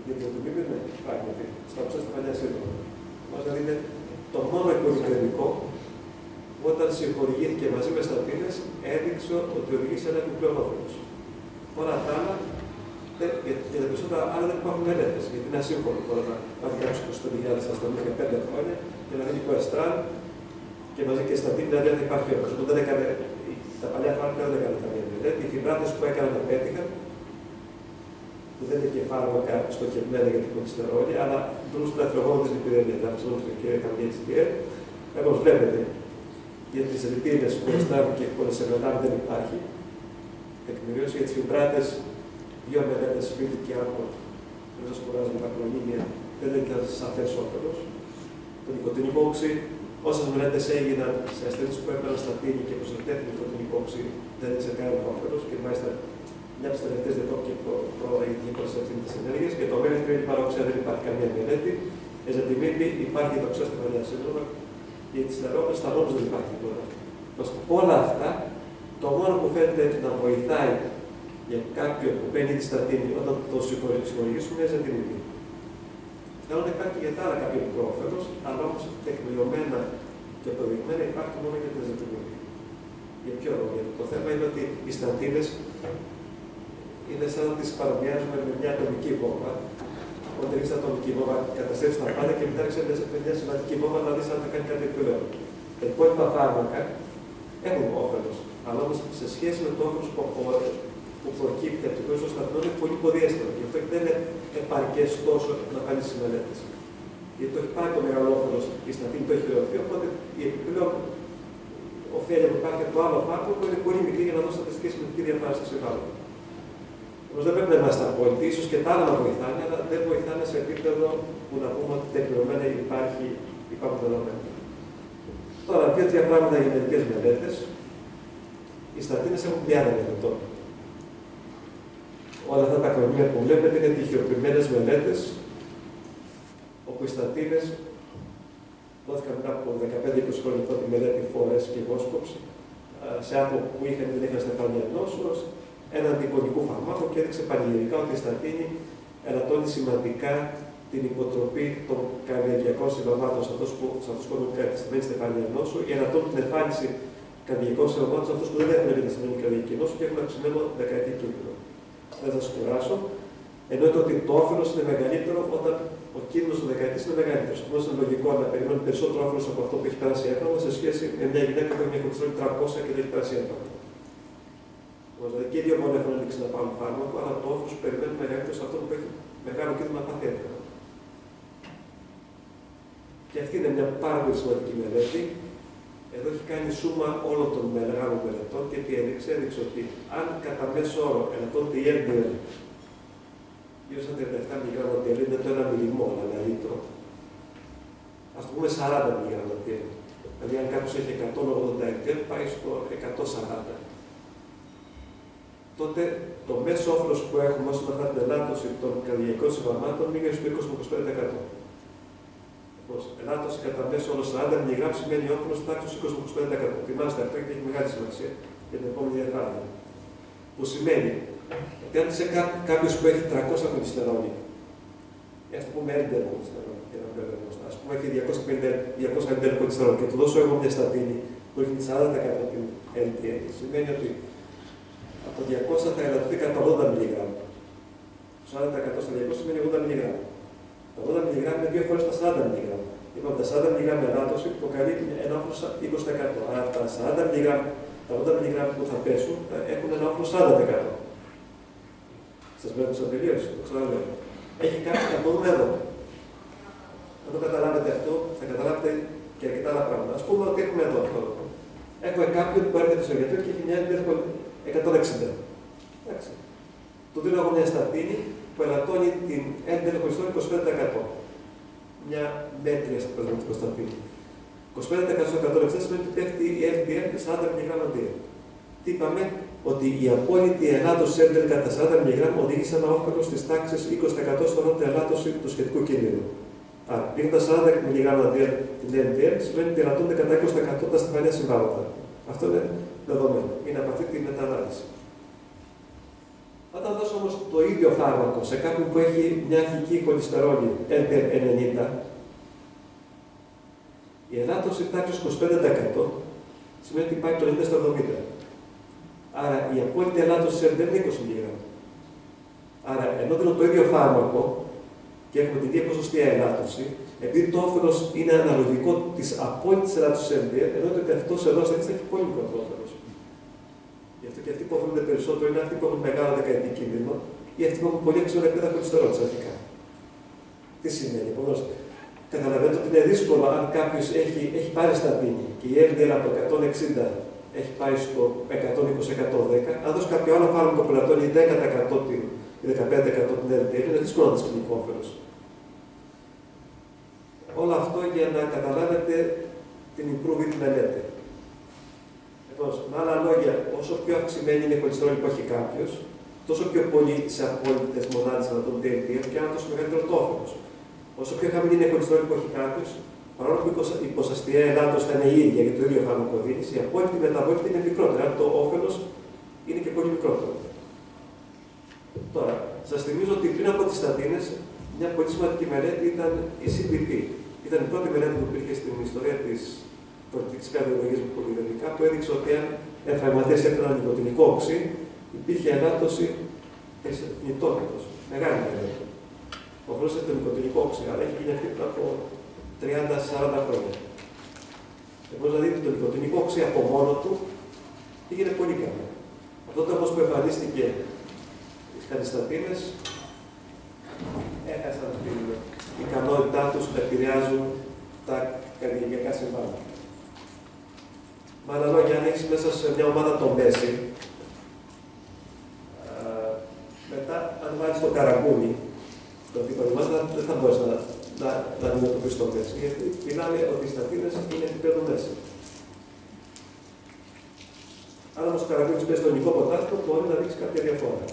Γιατί το τυπίδι είναι πράγματι στα 8 στεφανιά σύνδρομα. Μας δηλαδή είναι το μόνο υπολοιπτικό που όταν συγχορηγήθηκε μαζί με στατίνες έδειξε ότι οδηγεί σε ένα επιπλέον όφελος. Όλα τα άλλα, για τα περισσότερα άλλα δεν υπάρχουν μελέτες, γιατί είναι ασύμφωνο τώρα να πάρει κάποιος 25.000 ασθενούς για 5 χρόνια και να δίνει κοεστράν και μαζί και στατίνη, δηλαδή δεν υπάρχει όφελος. Τα παλιά φάρμακα δεν έκαναν καμία μελέτη. Οι φιμπράτες που έκαναν απέτυχαν, που δεν είναι και φάρμακα στοχευμένα για την κολυστερόλη, αλλά δίνουν στην αφιογόνο της λιπιδεμίας, δηλαδή και καμία HDL. Όπως βλέπετε, για τις λιπίδες που εστάβουν και κολυστερολάμ δεν υπάρχει τεκμηρίωση. Για τις φιμπράτες, 2 μελέτες, Φίλιπ και Άμπορτ, δεν σας κουράζουν τα κρονίδια, δεν ήταν σαφές όφελος. Το νοικοτηνικό οξύ, όσες μελέτες έγιναν σε ασθενείς που έπαιρναν στατίνη και προστατεύουν το νοικοτηνικό οξύ, δεν είχε κανένα όφελος και μάλιστα μια από τις τελευταίες δεκόπτει προηγητική προσέγγιση της ενέργειας. Για το μέχρι παρόξια δεν υπάρχει καμία μελέτη. Εζαντιμίτη υπάρχει το ξέστημα σύνδρομα. Για τις στερεόμενες σταλόμες δεν υπάρχει τίποτα. Όλα αυτά, το μόνο που φαίνεται να βοηθάει για κάποιον που παίρνει τη στατίνη όταν το συγχωρήσουμε είναι εζαντιμίτη. Θέλω να υπάρχει για τα άλλα κάποιο μικρό όφελος, αλλά όμως τεκμηριωμένα και αποδεικμένα υπάρχει μόνο για την εζαντιμίτη. Για ποιο λόγο? Γιατί το θέμα είναι ότι οι στατίνες είναι σαν να τις παρομοιάζουμε με μια ατομική βόμβα. Όταν ρίξει ατομική βόμβα, καταστρέψει τα πάντα και μετά ρίξει μια σημαντική βόμβα να δει αν θα κάνει κάτι επιπλέον. Τα υπόλοιπα φάρμακα έχουν όφελος, αλλά όμως σε σχέση με το όφελος που προκύπτει από την πτώση των σταθμών είναι πολύ ποδίεστερο. Γι' αυτό και δεν είναι επαρκές τόσο να κάνει τις μελέτες. Γιατί το έχει πάρει το μεγάλο όφελος, η σταθμή το έχει ριωθεί, οπότε η επιπλέον ωφέλεια που υπάρχει από το άλλο φάρμακο είναι πολύ μικρή για να δώσει στατιστικές με τη διαφάνεια στο περιβάλλον. Όμως δεν πρέπει να είμαστε απόλυτοι, ίσως και τα άλλα να βοηθάνε, αλλά δεν βοηθάνε σε επίπεδο που να πούμε ότι τεκμηριωμένα υπάρχουν δεδομένα. Τώρα, 2-3 πράγματα για μερικές μελέτες. Οι στατίνες έχουν πλειάδα μελετών. Όλα αυτά τα ακρονίμια που βλέπετε είναι τυχιοποιημένες μελέτες, όπου οι στατίνες δόθηκαν μετά από 15-20 χρόνια πρώτη μελέτη Forest και Voskops σε άτομα που δεν είχαν στεφάνια νόσος, έναν διπονικού φαρμάκου και έδειξε πανηγυρικά ότι η στατίνη ελαττώνει σημαντικά την υποτροπή των καρδιακιακών συμβαμάτων σε αυτούς που έχουν κατεστημένη στεφάνια νόσου, ή ανατών την εμφάνιση καρδιακικών συμβαμάτων σε αυτούς που δεν έχουν κατεστημένη καρδιακή νόσο και έχουν αυξημένο δεκαετή κίνδυνο. Δεν θα σας κουράσω. Εννοείται ότι το όφελος είναι μεγαλύτερο όταν ο κίνδυνος του δεκαετής είναι μεγαλύτερος. Όμως είναι λογικό να περιμένουμε περισσότερο όφελος από αυτό που έχει περάσει έμφραμα σε σχέση με μια γυναίκα που έχει μια κολυστερόλη 300 και δεν έχει περάσει έμφραμα. Δηλαδή και οι δύο μόνο έχουν ανοίξει να πάρουν φάρμακο, αλλά το όφελος που περιμένουμε μεγαλύτερο σε αυτό που έχει μεγάλο κίνδυνο να πάθει έμφραμα. Και αυτή είναι μια πάρα πολύ σημαντική μελέτη. Εδώ έχει κάνει σούμα όλων των μεγάλων μελετών και τι έδειξε. Έδειξε ότι αν κατά μέσο όρο εναντώνται η LDL γύρω στα 37 μιλιγράμμα DL, είναι το 1 μιλιμό, ένα λίτρο. Ας το πούμε 40 μιλιγράμμα DL. Δηλαδή, αν κάποιος έχει 180 DL, πάει στο 140. Τότε το μέσο όφελος που έχουμε όσον αφορά την ελάττωση των καρδιακικών συμβαμάτων είναι στο 20-25%. Ελάττωση κατά μέσο όρο 40 μιλιγράμμ σημαίνει όφελος τάξης 20-25%. Θυμάστε αυτό και έχει μεγάλη σημασία για την επόμενη διαφάνεια. Που σημαίνει ότι αν είσαι κάποιος που έχει 300 κολυστερόλη, ας το πούμε LDL κολυστερόλη, για να μην γνωστά, ας πούμε έχει 250 LDL κολυστερόλη και του δώσω εγώ μια στατίνη που έχει 40% την LDL, σημαίνει ότι από 200 θα ελαττωθεί κατά 80 μιλιγράμμ. 40% στα 200 σημαίνει 80 μιλιγράμμ. Τα 80 μιλιγράμμ είναι 2 φορές τα 40 μιλιγράμμ. Είπαμε τα 40 μιλιγράμμ ελάττωση που προκαλεί ένα όφελος 20%. Άρα τα 40 μιλιγράμμ, τα 80 μιλιγράμμ που θα πέσουν έχουν ένα όφελος 40%. Σας βλέπω τελείως, το ξαναλέω. Έχει κάτι να το δούμε εδώ. Αν το καταλάβετε αυτό, θα καταλάβετε και αρκετά άλλα πράγματα. Ας πούμε ότι έχουμε εδώ αυτό. Έχουμε κάποιον που έρχεται στο γιατρό και έχει μια LDL 160. Εντάξει. Του δίνω εγώ μια στατίνη που ελαττώνει την LDL κολυστερόλη 25%. Μια μέτρια στα προσδοτικό στατίνη. 25% στο 160 σημαίνει ότι πέφτει η LDL 40 mg. Τι είπαμε, ότι η απόλυτη ελάττωση LDL κατά 40 mg οδήγησε ένα όφελος της τάξης 20% στον πρώτη ελάττωση του σχετικού κίνδυνου. Άρα, πήγαιντα 40 mg την LDL, σημαίνει ότι ελαττώνται κατά 20% τα στεφανία συμβάματα. Αυτό είναι δεδομένο. Είναι από αυτή τη μετανάλυση. Όταν δώσω όμως το ίδιο φάρμακο σε κάποιον που έχει μια αρχική κολυστερόλη LDL 90, η ελάττωση τάξης 25% σημαίνει ότι πάει το 90 στο 70. Άρα η απόλυτη ελάττωση LDL είναι 20 mg. Άρα ενώ δίνω το ίδιο φάρμακο και έχουμε την ίδια ποσοστία ελάττωση, επειδή το όφελος είναι αναλογικό της απόλυτης ελάττωσης LDL, ενώ ότι αυτός εδώ θα έχει πολύ μικρότερο όφελος. Γι' αυτό και αυτοί που ωφελούνται περισσότερο είναι αυτοί που έχουν μεγάλο δεκαετή κίνδυνο ή αυτοί που έχουν πολύ αυξημένο επίπεδο κολυστερόλης αρχικά. Τι σημαίνει, επομένως, καταλαβαίνετε ότι είναι δύσκολο αν κάποιος έχει πάρει στατίνη και η LDL από 160 έχει πάει στο 120-110, αν δώσει κάποιο άλλο φάρμακο που ελαττώνει 10% ή 15% την LDL, είναι δύσκολο να δώσει κλινικό όφελος. Όλο αυτό για να καταλάβετε την improved την μελέτη. Με άλλα λόγια, όσο πιο αυξημένη είναι η κολυστερόλη που έχει κάποιος, τόσο πιο πολύ σε απόλυτες μονάδες ανά τον LDL και άρα τόσο μεγαλύτερο το όφελος. Όσο πιο χαμηλή είναι η κολυστερόλη που έχει κάποιος, παρόλο που η ποσοστιαία ελάττωση θα είναι η ίδια για το ίδιο φάρμακο δίνεις, η απόλυτη μεταβολή είναι μικρότερη, άρα το όφελος είναι και πολύ μικρότερο. Τώρα, σας θυμίζω ότι πριν από τις στατίνες, μια πολύ σημαντική μελέτη ήταν η CBP. Ήταν η πρώτη μελέτη που υπήρχε στην ιστορία της προληπτικής καρδιολογίας με πολυδερμικά, που έδειξε ότι αν εμφανιματίες έκαναν νοικοτηνικό οξύ, υπήρχε ελάττωση της θνητότητας. Μεγάλη μελέτη. Ο χρόνος είναι το νοικοτηνικό οξύ, αλλά έχει γίνει αυτή πριν από 30-40 χρόνια. Μπορείτε να δείτε το νοικοτηνικό οξύ από μόνο του πήγαινε πολύ καλά. Αυτό το όμως που εμφανίστηκε οι στατίνες έχασαν την ικανότητά τους να επηρεάζουν τα καρδιακά συμβάντα. Με άλλα λόγια, αν έχεις μέσα σε μια ομάδα τον Μέση, μετά αν βάλεις το καραγκούνι, το δίπλα μας, δεν θα μπορείς να αντιμετωπίσεις τον Μέση. Γιατί μιλάμε ότι οι στατίνες είναι επίπεδο Μέση. Αν όμως ο καραγκούνις πέσει στο νοικό ποτάσιο, μπορεί να δείξει κάποια διαφορά.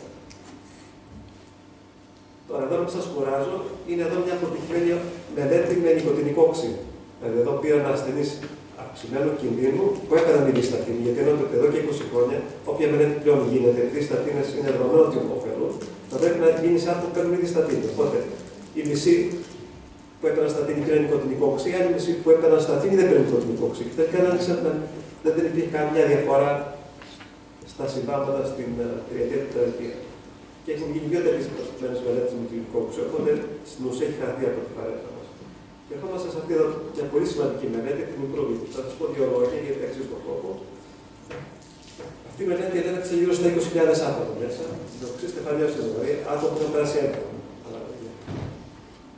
Τώρα, εδώ μην σας κουράζω, είναι εδώ μια αποτυχημένη μελέτη με νοικοτηνικό οξύ. Δηλαδή, εδώ πήραν ασθενείς αυξημένου κινδύνου που έκαναν ήδη στατίνη. Γιατί ενώ εδώ και 20 χρόνια, όποια μελέτη πλέον γίνεται, επειδή οι στατίνες είναι δεδομένο ότι ωφελούν, θα πρέπει να γίνει σε άτομα που παίρνουν ήδη στατίνη. Οπότε, η μισή που έπαιρναν στατίνη πήραν νοικοτηνικό οξύ, η άλλη μισή που έπαιρναν στατίνη δεν πήραν νοικοτηνικό οξύ. Και τελικά δεν υπήρχε καμιά διαφορά στα συμβάματα στην τριετία και τετραετία. Και έχουν γίνει δύο τέτοιες προσωπικές μελέτες με νοικοτηνικό οξύ, οπότε στην ουσία έχει χαθεί από την παρέλαση μας. Και ερχόμαστε σε αυτή εδώ μια πολύ σημαντική μελέτη, την Improving. Θα σας πω δύο λόγια γιατί αξίζει τον κόπο. Αυτή η μελέτη έλαβε γύρω στα 20.000 άτομα μέσα, στην οξύ στεφανία στην δηλαδή, άτομα που είχαν περάσει έντονα.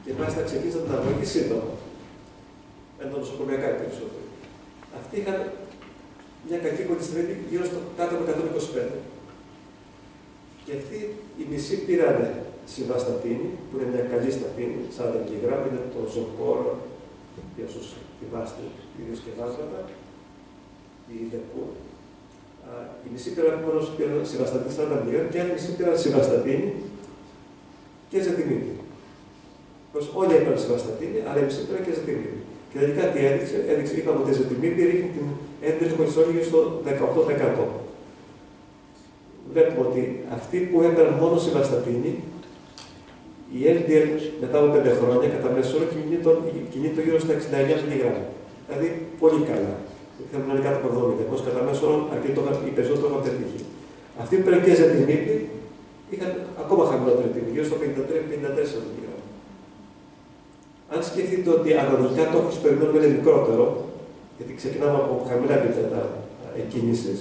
Και μάλιστα ξεκίνησαν την αγωγή σύντομα. Εντονοσοκομιακά οι περισσότεροι. Αυτοί είχαν μια κακή κολυστερίνη γύρω στο κάτω από 125. Και αυτοί οι μισοί πήραν συμβαστατίνη, που είναι μια καλή στατίνη, 40 mg, είναι το Ζοκόρο, για όσους θυμάστε διασκευάσματα, η Δεπού. Οι μισοί πήραν μόνο συμβαστατίνη 40 mg και άλλοι μισοί πήραν συμβαστατίνη και ζετιμίδη. Όλοι έπαιρναν συμβαστατίνη, αλλά οι μισοί πήραν και ζετιμίδη. Και τελικά τι έδειξε, είπαμε ότι η ζετιμίδη ρίχνει την έντονη κολυστερίνη στο 18%. Βλέπουμε ότι αυτοί που έπαιρναν μόνο συμβαστατίνη, η LDL μετά από 5 χρόνια κατά μέσο όρο κινείται γύρω στα 69 mg. Δηλαδή πολύ καλά. Θέλουμε να είναι κάτω από 70. Ενώ κατά μέσο όρο οι περισσότεροι είχαν πετύχει. Αυτοί που πήραν και ζετιμίδη είχαν ακόμα χαμηλότερη τιμή, γύρω στο 53-54 mg. Αν σκεφτείτε ότι αναλογικά το όφελος που περιμένουμε είναι μικρότερο, γιατί ξεκινάμε από χαμηλά επίπεδα εκκίνησης,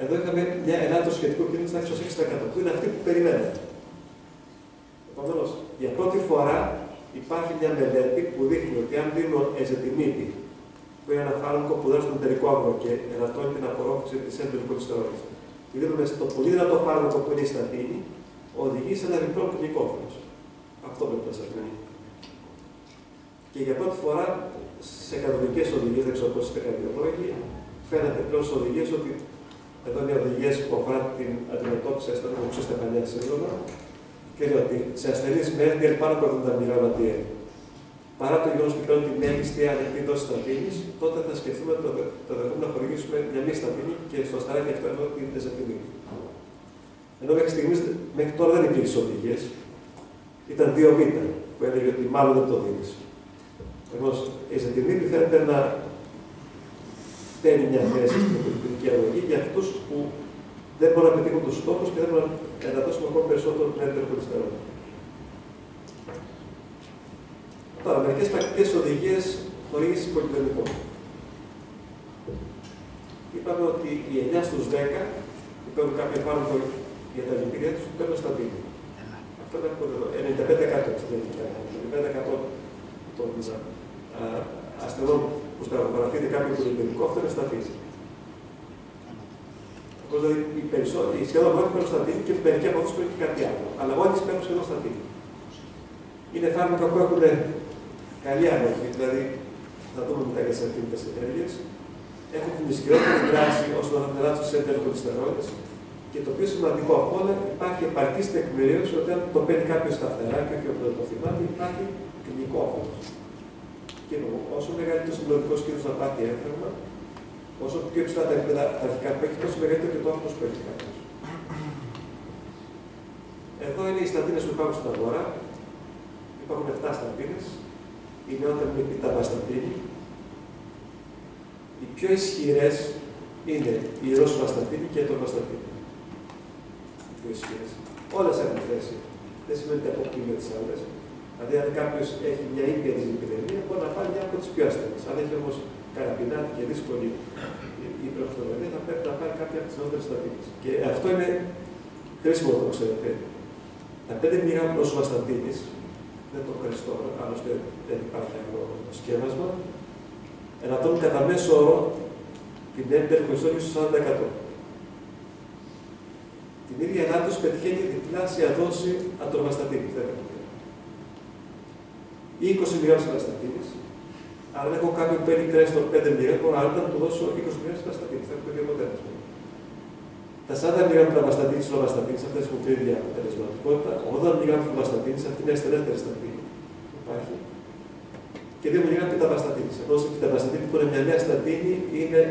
εδώ είχαμε μια ελάττωση σχετικού κίνδυνου στα 6% που είναι αυτή που περιμένουμε. Επομένως, για πρώτη φορά υπάρχει μια μελέτη που δείχνει ότι αν δίνω εζετιμίδη, που είναι ένα φάρμακο που δώσει τον εταιρικό άγωγο και ελαττώνει την απορρόφηση της έντονης κολυστερόλης, και δίνουμε στο πολύ δυνατό φάρμακο που είναι η στατίνη, οδηγεί σε ένα διπλό κλινικό όφελος. Αυτό πρέπει να σας πει. Και για πρώτη φορά σε κανονικές οδηγίες, δεν ξέρω πώς είστε καρδιολόγοι, φαίνεται πλέον στις οδηγίες ότι εδώ είναι οδηγίες που αφορά την αντιμετώπιση ασθενών οξύ στεφανία σύνδρομα και λέει ότι σε ασθενείς με LDL πάνω από 70 mg LDL, παρά το γεγονός ότι παίρνουν τη μέγιστη ανοιχτή δόση στατίνης, τότε θα σκεφτούμε το δεχόμενο να χορηγήσουμε μια μη στατίνη και στο ασταράκι αυτό εδώ την εζετιμίδη. Ενώ μέχρι τώρα δεν υπήρχε οδηγίες, ήταν 2β που έλεγε ότι μάλλον δεν το δίνεις. Όμως η εζετιμίδη φαίνεται να παίρνει μια θέση στην πολιτική αγωγή για αυτούς που δεν μπορούν να πετύχουν τους στόχους και δεν μπορούν να δώσουν ακόμα περισσότερο την έντονη κολυστερόλη. Τώρα, μερικές πρακτικές οδηγίες χορήγησης πολυδρομικών. Είπαμε ότι οι 9 στους 10 που παίρνουν κάποιο φάρμακο για τα λιπίδια τους παίρνουν στατίνη. Αυτό είναι από εδώ. 95% των ασθενών που στραγωγραφείται κάποιο πολυδρομικό, αυτό είναι στατίνη. Δηλαδή, οι σχεδόν όλοι παίρνουν στατίνη και μερικοί από αυτούς παίρνουν και κάτι άλλο. Αλλά όλοι παίρνουν σχεδόν στατίνη. Είναι φάρμακα που έχουν καλή ανοχή, δηλαδή θα δούμε μετά για τις ευθύνητες ενέργειες. Έχουν την ισχυρότερη δράση όσον αφορά την ελάττωση της έντονης κολυστερόλης και το πιο σημαντικό από όλα, υπάρχει επαρκής τεκμηρίωση ότι αν το παίρνει κάποιος σταθερά και όχι όταν το θυμάται, υπάρχει κλινικό όφελος. Και όσο μεγαλύτερο συμπληρωματικός κίνδυνος να πάθει έφραγμα, όσο πιο υψηλά τα επίπεδα αρχικά που έχει, τόσο μεγαλύτερο και το όφελος που έχει κάποιος. Εδώ είναι οι στατίνες που υπάρχουν στην αγορά. Υπάρχουν 7 στατίνες. Η νεότερη είναι η πιταβαστατίνη. Οι πιο ισχυρές είναι η ροσβαστατίνη και η ετροβαστατίνη. Οι πιο ισχυρές. Όλες έχουν θέση. Δεν σημαίνει ότι αποκλείουν τις άλλες. Δηλαδή, αν κάποιος έχει μια ήπια δυσλιπιδεμία, μπορεί να πάρει μια από τις πιο ασθενείς. Αν έχει όμως καραπινάτη και δύσκολη υπεροχθονεμία, θα πρέπει να πάρει κάποια από τις νεότερες στατίνες. Και αυτό είναι χρήσιμο το ξέρετε. Τα 5 mg ροσβαστατίνης, δεν το ευχαριστώ, άλλωστε δεν υπάρχει άλλο σκεύασμα, ελαττώνουν κατά μέσο όρο την έντονη κολυστερόλη στο 40%. Την ίδια ελάττωση πετυχαίνει διπλάσια δόση ατροβαστατίνης, 10 mg. Ή 20 mg συμβαστατίνης, αλλά αν έχω κάποιον που παίρνει κρέας των 5 mg, μπορώ να του δώσω 20 mg συμβαστατίνης, θα έχω το ίδιο αποτέλεσμα. Τα 40 mg προβαστατίνης και λοβαστατίνης, αυτές έχουν την ίδια αποτελεσματικότητα. 80 mg προβαστατίνης, αυτή είναι η ασθενέστερη στατίνη που υπάρχει. Και 2 mg πιταβαστατίνης. Ενώ η πιταβαστατίνη που είναι μια νέα στατίνη είναι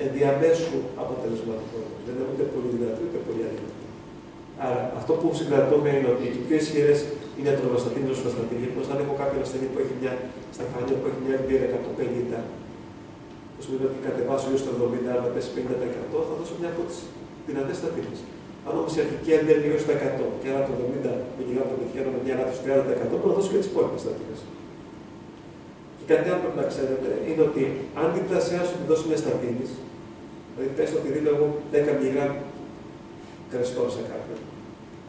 ενδιαμέσου αποτελεσματικότητα. Δεν είναι ούτε πολύ δυνατή ούτε πολύ αδύνατη. Άρα αυτό που συγκρατούμε είναι ότι οι πιο ισχυρές είναι τρομοστατίνη, ροσφαστατίνη. Πώς αν έχω κάποιον ασθενή που έχει μια στεφανία που έχει μια LDL 150, που σημαίνει ότι κατεβάσω έως το 70, αλλά πέσει 50%, θα δώσω μια από τις δυνατές στατίνες. Αν όμως η αρχική LDL είναι έως το 100 και άρα το 70 μιλιγράμμ το πετυχαίνω με μια ανάπτυξη του 30%, μπορώ να δώσω και τις υπόλοιπες στατίνες. Και κάτι άλλο πρέπει να ξέρετε είναι ότι αν διπλασιάσω τη δόση μιας στατίνης, δηλαδή πες ότι δίνω εγώ 10 μιλιγράμμ κρεστό σε κάποιον.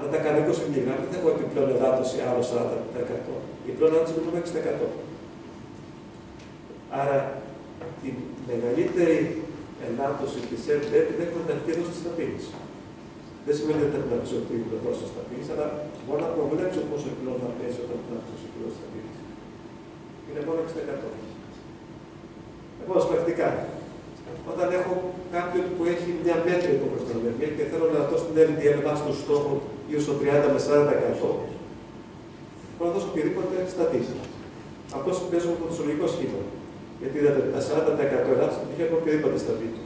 Αν τα κάνω 20 μιλιγράμμ, δεν θα έχω επιπλέον εδάτωση άλλο 40%. Η πλέον εδάτωση είναι το 6%. Άρα η μεγαλύτερη ελάττωση της LDL την έχουμε την αρχή εδώ στη στατίνη. Δεν σημαίνει ότι πρέπει να πει ότι είναι τόσο στατίνη, αλλά μπορώ να προβλέψω πόσο επιπλέον θα πέσει όταν θα πει ότι είναι στατίνη. Είναι μόνο 6%. Λοιπόν, πρακτικά, όταν έχω κάποιον που έχει μια μέτρη υποκριστολεμία και θέλω να δώσω την LDL βάσει του στόχου γύρω στο 30 με 40%, μπορώ να δώσω οποιοδήποτε στατίνη. Αυτό παίζουμε από το φυσιολογικό σχήμα. Γιατί είδατε τα 40% ελάχιστα δεν έχει οποιοδήποτε στατίνη.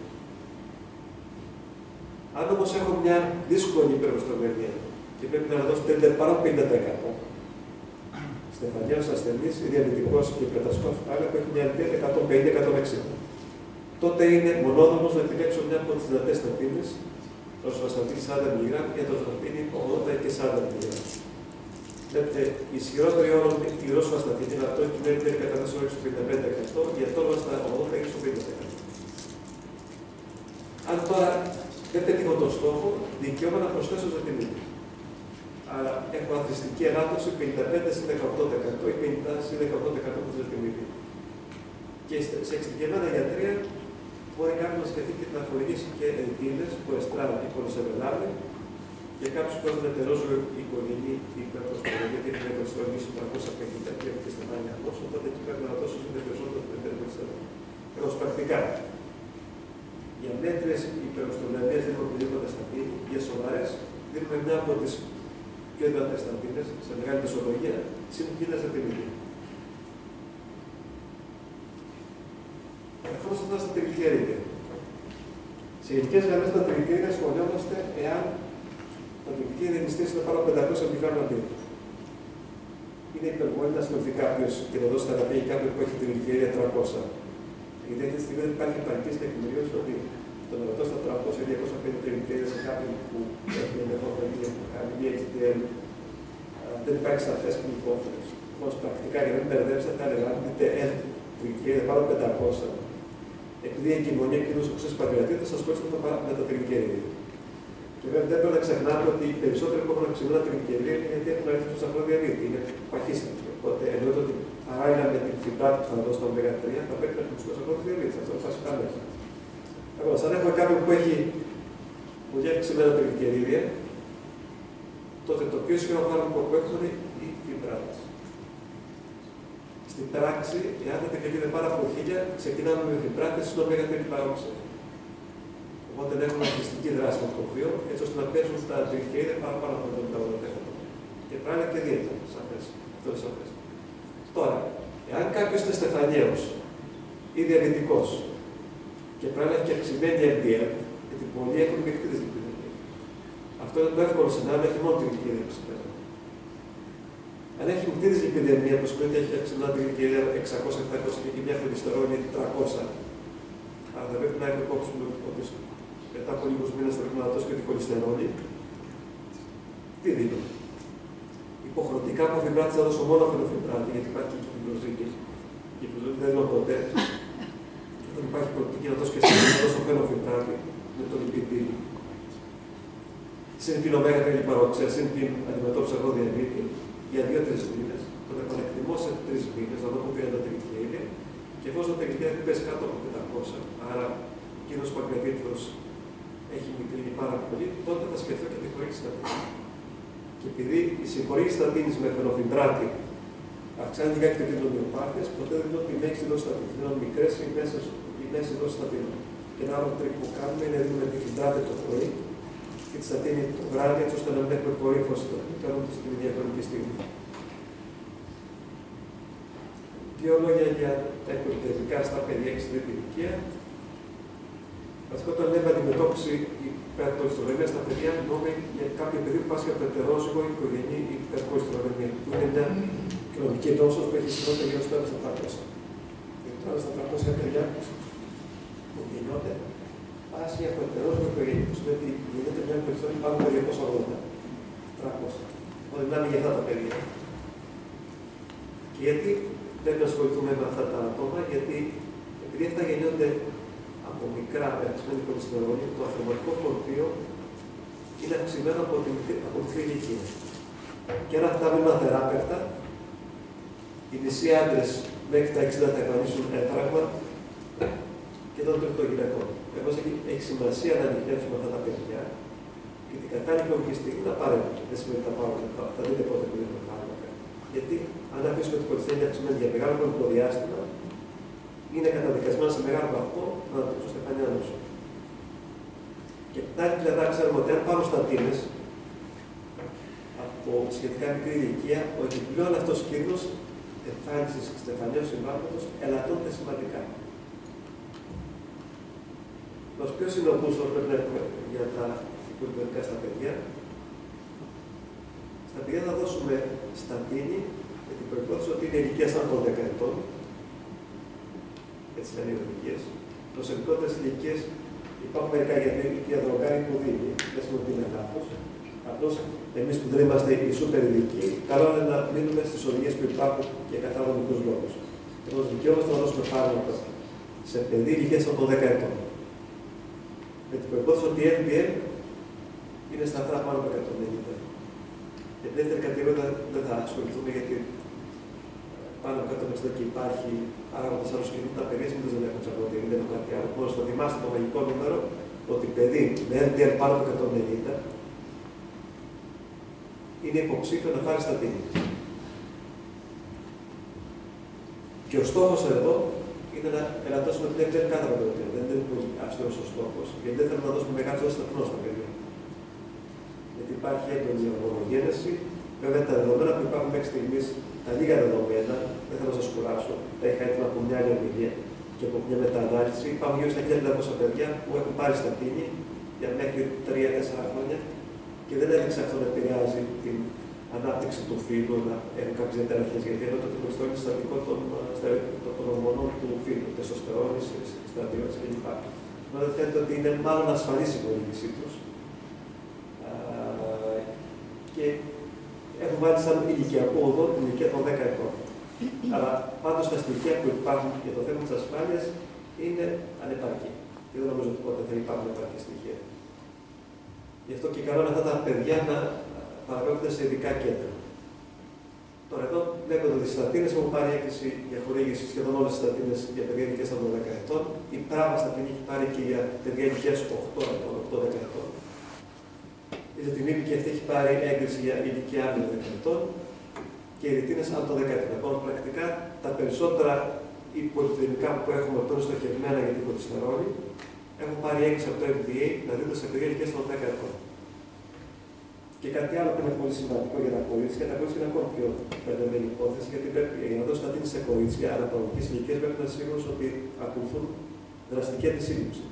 Αν όμως έχω μια δύσκολη υπερκριστολεμία και πρέπει να δώσω πάνω από 50%, στεφανιός ασθενής ή διαβητικός και υπερτασικός φάλα που έχει μια LDL 150-160. Τότε είναι μονόδρομος να επιλέξω μια από τις δυνατές στατίνες, το ροσφαστατίνη 40 mg και το ροσφαστατίνη 80 και 40 mg. Βλέπετε, η ισχυρότερη όρο είναι η ροσφαστατίνη, αλλά αυτό έχει μια LDL κατά 4 στο 55%, και αυτό στα 80 και στο 50%. Αν τώρα δεν πετύχω τον στόχο, δικαίωμα να προσθέσω ζετιμίνη. Άρα έχω αθρηστική ελάττωση 55-18% ή 50-18% του ζετιμίνη. Και σε εξειδικευμένα γιατρία μπορεί κάποιο να σκεφτεί και να χορηγήσει και εντύμες, κολεστράλ ή κολεστερολάδι, για κάποιους που έχουν ετερόζωο οικογενή ή υπερκολεστερολή, γιατί έχουν κολεστερολή 350 και έχουν και στεφάνια όσο, οπότε εκεί πρέπει να δώσω είναι περισσότερο από το υπερκολεστερολή. Όμως πρακτικά, για μέτρες υπερκολεστερολίες δεν έχουμε οποιοδήποτε στατίνη, για σοβαρές δίνουμε μια από τις πιο δυνατές στατίνες σε μεγάλη δοσολογία, συν 1000 ζετιμίνη. Ερχόμαστε τώρα στα τριγλικερίδια. Σε γενικές γραμμές τα τριγλικερίδια σχολιόμαστε εάν τα τριγλικερίδια νηστείες είναι πάνω από 500 μιλιγράμμ ανά λίτρο. Είναι υπερβολή να ασχοληθεί κάποιος και να δώσει θεραπεία για κάποιον που έχει τριγλικερίδια 300. Γιατί αυτή τη στιγμή δεν υπάρχει επαρκής τεκμηρίωση ότι το να δώσει τα 300 ή 250 τριγλικερίδια σε κάποιον που έχει ενδεχόμενη χαμηλή HDL, δεν υπάρχει σαφές κλινικόφωνες. Όμως πρακτικά για να μην μπερδέψετε, θα έλεγα αν δείτε τριγλικερίδια πάνω από 500. Επειδή η εγκυμονία και ο οξύς παγκρατήτης σας ασχολείται με τα τριγλικερίδια. Και βέβαια δεν πρέπει να ξεχνάτε ότι οι περισσότεροι που έχουν αυξημένα τριγλικερίδια είναι γιατί έχουν αριθμό του ακροδιαβήτη, είναι παχύσιμοι. Οπότε εννοείται ότι παράλληλα με την φιμπράτη που θα δώσει το ω3 θα πρέπει να χρησιμοποιήσει το ακροδιαβήτη. Αυτό είναι βασικά μέσα. Λοιπόν, αν έχω κάποιον που έχει πολύ αυξημένα τριγλικερίδια, τότε το πιο ισχυρό φάρμακο που έχουμε είναι η φιμπράτη. Στην πράξη, εάν τα τριγλικερίδια είναι πάρα από 1000, ξεκινάμε με φιμπράτες στην ω3 παρόξενη. Οπότε έχουμε αρχιστική δράση με το κρύο, έτσι ώστε να παίζουν τα τριγλικερίδια παραπάνω από το 80%. Και πράγμα και δίαιτα, σαφές. Αυτό είναι σαφές. Τώρα, εάν κάποιος είναι στεφανιαίος ή διαβητικός και πράγμα έχει και αυξημένη LDL, γιατί πολλοί έχουν μεικτήρες λιπιδεμία. Αυτό είναι το εύκολο σενάριο, έχει μόνο τριγλικερίδια αυξημένα. Αν έχει μεικτήρες λιπιδεμία, που σημαίνει ότι έχει αυξημένα τριγλικερίδια 600-700 και έχει μια χολυστερόλη 300, αλλά θα πρέπει να έχουμε υπόψη ότι μετά από λίγους μήνες θα πρέπει να δώσει και τη χολυστερόλη. Τι δίνω. Υποχρεωτικά από φιμπράτη θα δώσω μόνο φαινοφιμπράτη, γιατί υπάρχει και φιμπροζίκη. Η φιμπροζίκη δεν δίνω ποτέ. Και όταν υπάρχει προοπτική να δώσω και εσύ να δώσω φαινοφιμπράτη με το λιπιδίλι. Συν την ω3 παρόξια, συν την αντιμετώπιση αγροδιαβήτη για 2-3 μήνες. Τον επανεκτιμώ σε 3 μήνες, να δω που πήραν τα τριγλικερίδια. Και εφόσον τα τριγλικερίδια πέσει κάτω από 500, άρα εκείνος που παγκρατήτρος έχει μικρύνει πάρα πολύ, τότε θα σκεφτώ και τη χορήγηση στατίνης. Και επειδή η συγχορήγηση στατίνης με φαινοφιμπράτη αυξάνει λιγάκι το κίνδυνο μυοπάθειας, ποτέ δεν δίνω τη μέγιστη δόση στατίνης. Δίνω μικρές ή μέσες δόσεις στατίνων. Και ένα άλλο τρίκ που κάνουμε είναι να δίνουμε τη φιμπράτη το πρωί και τη στατίνη το βράδυ, έτσι ώστε να μην έχουμε κορύφωση κάνοντας την ίδια χρονική στιγμή. Δύο λόγια για τα υπολοιπτικά στα παιδιά και στην ηλικία. Βασικά, όταν λέμε αντιμετώπιση υπερκολιστρολεμία στα παιδιά, μιλούμε για κάποιο παιδί που πάσχει από ετερόζυγο οικογενή υπερκολιστρολεμία, που είναι μια κοινωνική νόσος που έχει συχνότητα γύρω στο 1/400. Τώρα στα 300 παιδιά που γεννιόνται πάσχει από ετερόζυγο οικογενή, που σημαίνει ότι γίνεται μια περισσότερη πάνω από 280, 300. Όταν μιλάμε για αυτά τα παιδιά. Και γιατί πρέπει να ασχοληθούμε με αυτά τα άτομα, γιατί επειδή αυτά γεννιόνται από μικρά με αυξημένη κολυστερόλη, το αυτοματικό φορτίο είναι αυξημένο από τη μικρή ηλικία. Και άρα αυτά μείνουν αθεράπευτα. Οι μισοί άντρες μέχρι τα 60 θα εμφανίσουν έφραγμα και το τρίτο γυναικών. Επομένως έχει σημασία να ανοιχνεύσουμε αυτά τα παιδιά και την κατάλληλη χρονική στιγμή να παρέμβουν. Δεν σημαίνει ότι θα δείτε πότε που δίνουμε φάρμακα. Γιατί αν αφήσουμε την κολυστερόλη αυξημένη για μεγάλο χρονικό διάστημα, είναι καταδικασμένα σε μεγάλο βαθμό να αναπτύξουν στεφανιά νόσο. Και από την άλλη πλευρά ξέρουμε ότι αν πάρουν στατίνες από σχετικά μικρή ηλικία, ο επιπλέον αυτός κίνδυνος εμφάνισης στεφανιών συμβάματος ελαττώνεται σημαντικά. Ποιος είναι ο πούσος που πρέπει να έχουμε για τα υπουργικά στα παιδιά? Στα παιδιά θα δώσουμε στατίνη με την προϋπόθεση ότι είναι ηλικία σαν των 10 ετών. Έτσι λένε οι οδηγίες. Σε μικρότερες ηλικίες υπάρχουν μερικά γιατί η διαδρομικάρη που δίνει. Δεν σημαίνει ότι είναι λάθος. Απλώς εμείς που δεν είμαστε οι σούπερ ειδικοί, καλό είναι να μείνουμε στις οδηγίες που υπάρχουν για καθαροδικούς λόγους. Επομένως, δικαιούμαστε να δώσουμε φάρμακα σε παιδί ηλικίας από 10 ετών. Με την προϋπόθεση ότι η LDL είναι σταθερά πάνω από 190. Για την δεύτερη κατηγορία δεν θα ασχοληθούμε γιατί πάνω από 160 και υπάρχει παράγοντας άλλους κινδύνους, τα παιδιά συνήθως δεν έχουν τσακωθεί, δεν έχουν κάτι άλλο. Μόλις το θυμάστε το μαγικό νούμερο ότι παιδί με LDL πάνω από 190 είναι υποψήφιο να πάρει στατίνη. Και ο στόχος εδώ είναι να ελαττώσουμε την LDL κάτω από το 190. Δεν είναι πολύ αυστηρός ο στόχος, γιατί δεν θέλουμε να δώσουμε μεγάλη δόση σταθμός στα παιδιά. Γιατί υπάρχει έντονη ορμονογένεση. Βέβαια, τα δεδομένα που υπάρχουν μέχρι στιγμής, τα λίγα δεδομένα, δεν θέλω να σας κουράσω, τα είχα έτοιμα από μια άλλη ομιλία και από μια μετανάλυση. Υπάρχουν γύρω στα 1.500 παιδιά που έχουν πάρει στατίνη για μέχρι 3-4 χρόνια και δεν έδειξε αυτό να επηρεάζει την ανάπτυξη του φύλου, να έχουν κάποιες διαταραχές. Γιατί ενώ το κολυστερόλ είναι συστατικό των ορμονών του φύλου, τεστοστερόνης, στρατιώτης κλπ. Οπότε φαίνεται ότι είναι μάλλον ασφαλής η χορήγησή τους. Και έχουν βάλει σαν ηλικιακό οδό την ηλικία των 10 ετών. Αλλά πάντως τα στοιχεία που υπάρχουν για το θέμα της ασφάλειας είναι ανεπαρκή. Και δεν νομίζω ότι ποτέ θα υπάρχουν επαρκή στοιχεία. Γι' αυτό και καλό είναι αυτά τα παιδιά να παραπέμπονται σε ειδικά κέντρα. Τώρα εδώ βλέπετε ότι οι στατίνες έχουν πάρει έκκληση για χορήγηση σχεδόν όλες τις στατίνες για παιδιά ηλικίας των 10 ετών. Η πράγμα στατίνη έχει πάρει και για παιδιά ηλικίας 8 ετών, 8-10 ετών. Η ζετινή και αυτή έχει πάρει έγκριση για ηλικία άνω 10 ετών και οι ρητίνες άνω των 10 ετών. Λοιπόν, πρακτικά τα περισσότερα υπολοιπτικά που έχουμε που είναι στοχευμένα για την κολυστερόλη έχουν πάρει έγκριση από το FDA να δίνονται σε παιδιά ηλικίας των 10 ετών. Και κάτι άλλο που είναι πολύ σημαντικό για τα κορίτσια, τα κορίτσια είναι ακόμα πιο μπερδεμένη υπόθεση, γιατί πρέπει για να δώσει στατίνη σε κορίτσια αναπαραγωγικής ηλικίας πρέπει να είναι σίγουρος ότι ακολουθούν δραστική αντισύλληψη.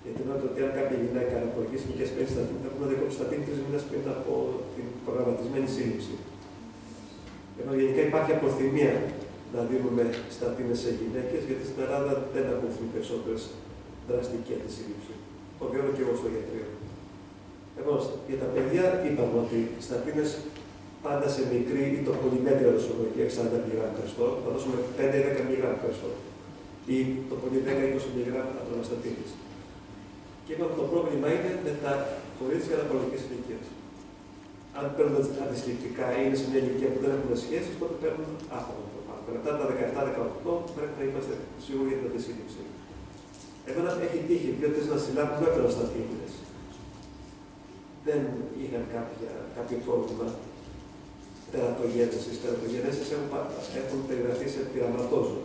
Γιατί εννοείται ότι αν κάποια γυναίκα αναπαραγωγικής ηλικίας παίρνει στατίνη, θα πρέπει να διακόψει στατίνη 3 μήνες πριν από την προγραμματισμένη σύλληψη. Ενώ γενικά υπάρχει αποθυμία να δίνουμε στατίνες σε γυναίκες, γιατί στην Ελλάδα δεν ακολουθούν περισσότερες δραστική αντισύλληψη. Το βιώνω και εγώ στο γιατρείο. Επομένως, για τα παιδιά είπαμε ότι οι στατίνες πάντα σε μικρή ή το πολύ μέτρια δοσολογία 40 mg Χριστό, θα δώσουμε 5-10 mg Χριστό ή το πολύ 10-20 mg ατρομαστατίνης. Και είπαμε το πρόβλημα είναι με τα κορίτσια αναπαραγωγικής ηλικίας. Αν παίρνουν αντισυλληπτικά ή είναι σε μια ηλικία που δεν έχουν σχέσεις, τότε παίρνουν άθρομα το φάρμακο. Μετά τα 17-18 πρέπει να είμαστε σίγουροι για την αντισύλληψη. Εμένα έχει τύχει οι ποιότητες να συλλάβουν έφερα στατίνες. Δεν είχαν κάποιο πρόβλημα τερατογένεσης. Τερατογένεσης έχουν περιγραφεί σε πειραματόζω.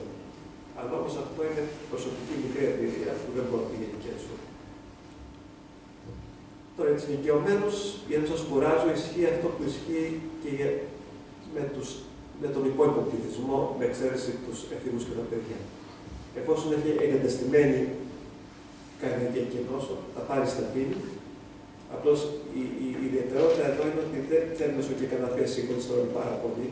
Αλλά όμως αυτό είναι προσωπική μικρή εμπειρία που δεν μπορεί να πηγαίνει και έτσι. Τώρα, για τους ηλικιωμένους, για να σας κουράζω, ισχύει αυτό που ισχύει και με τον υπόλοιπο πληθυσμό, με εξαίρεση τους εφηβούς και τα παιδιά. Εφόσον έχει εγκατεστημένη καρδιακή νόσο, θα πάρει στατίνη. Απλώς η ιδιαιτερότητα εδώ είναι ότι δεν θέλει όσο και κανένα πέσει σηκώνει πάρα πολύ.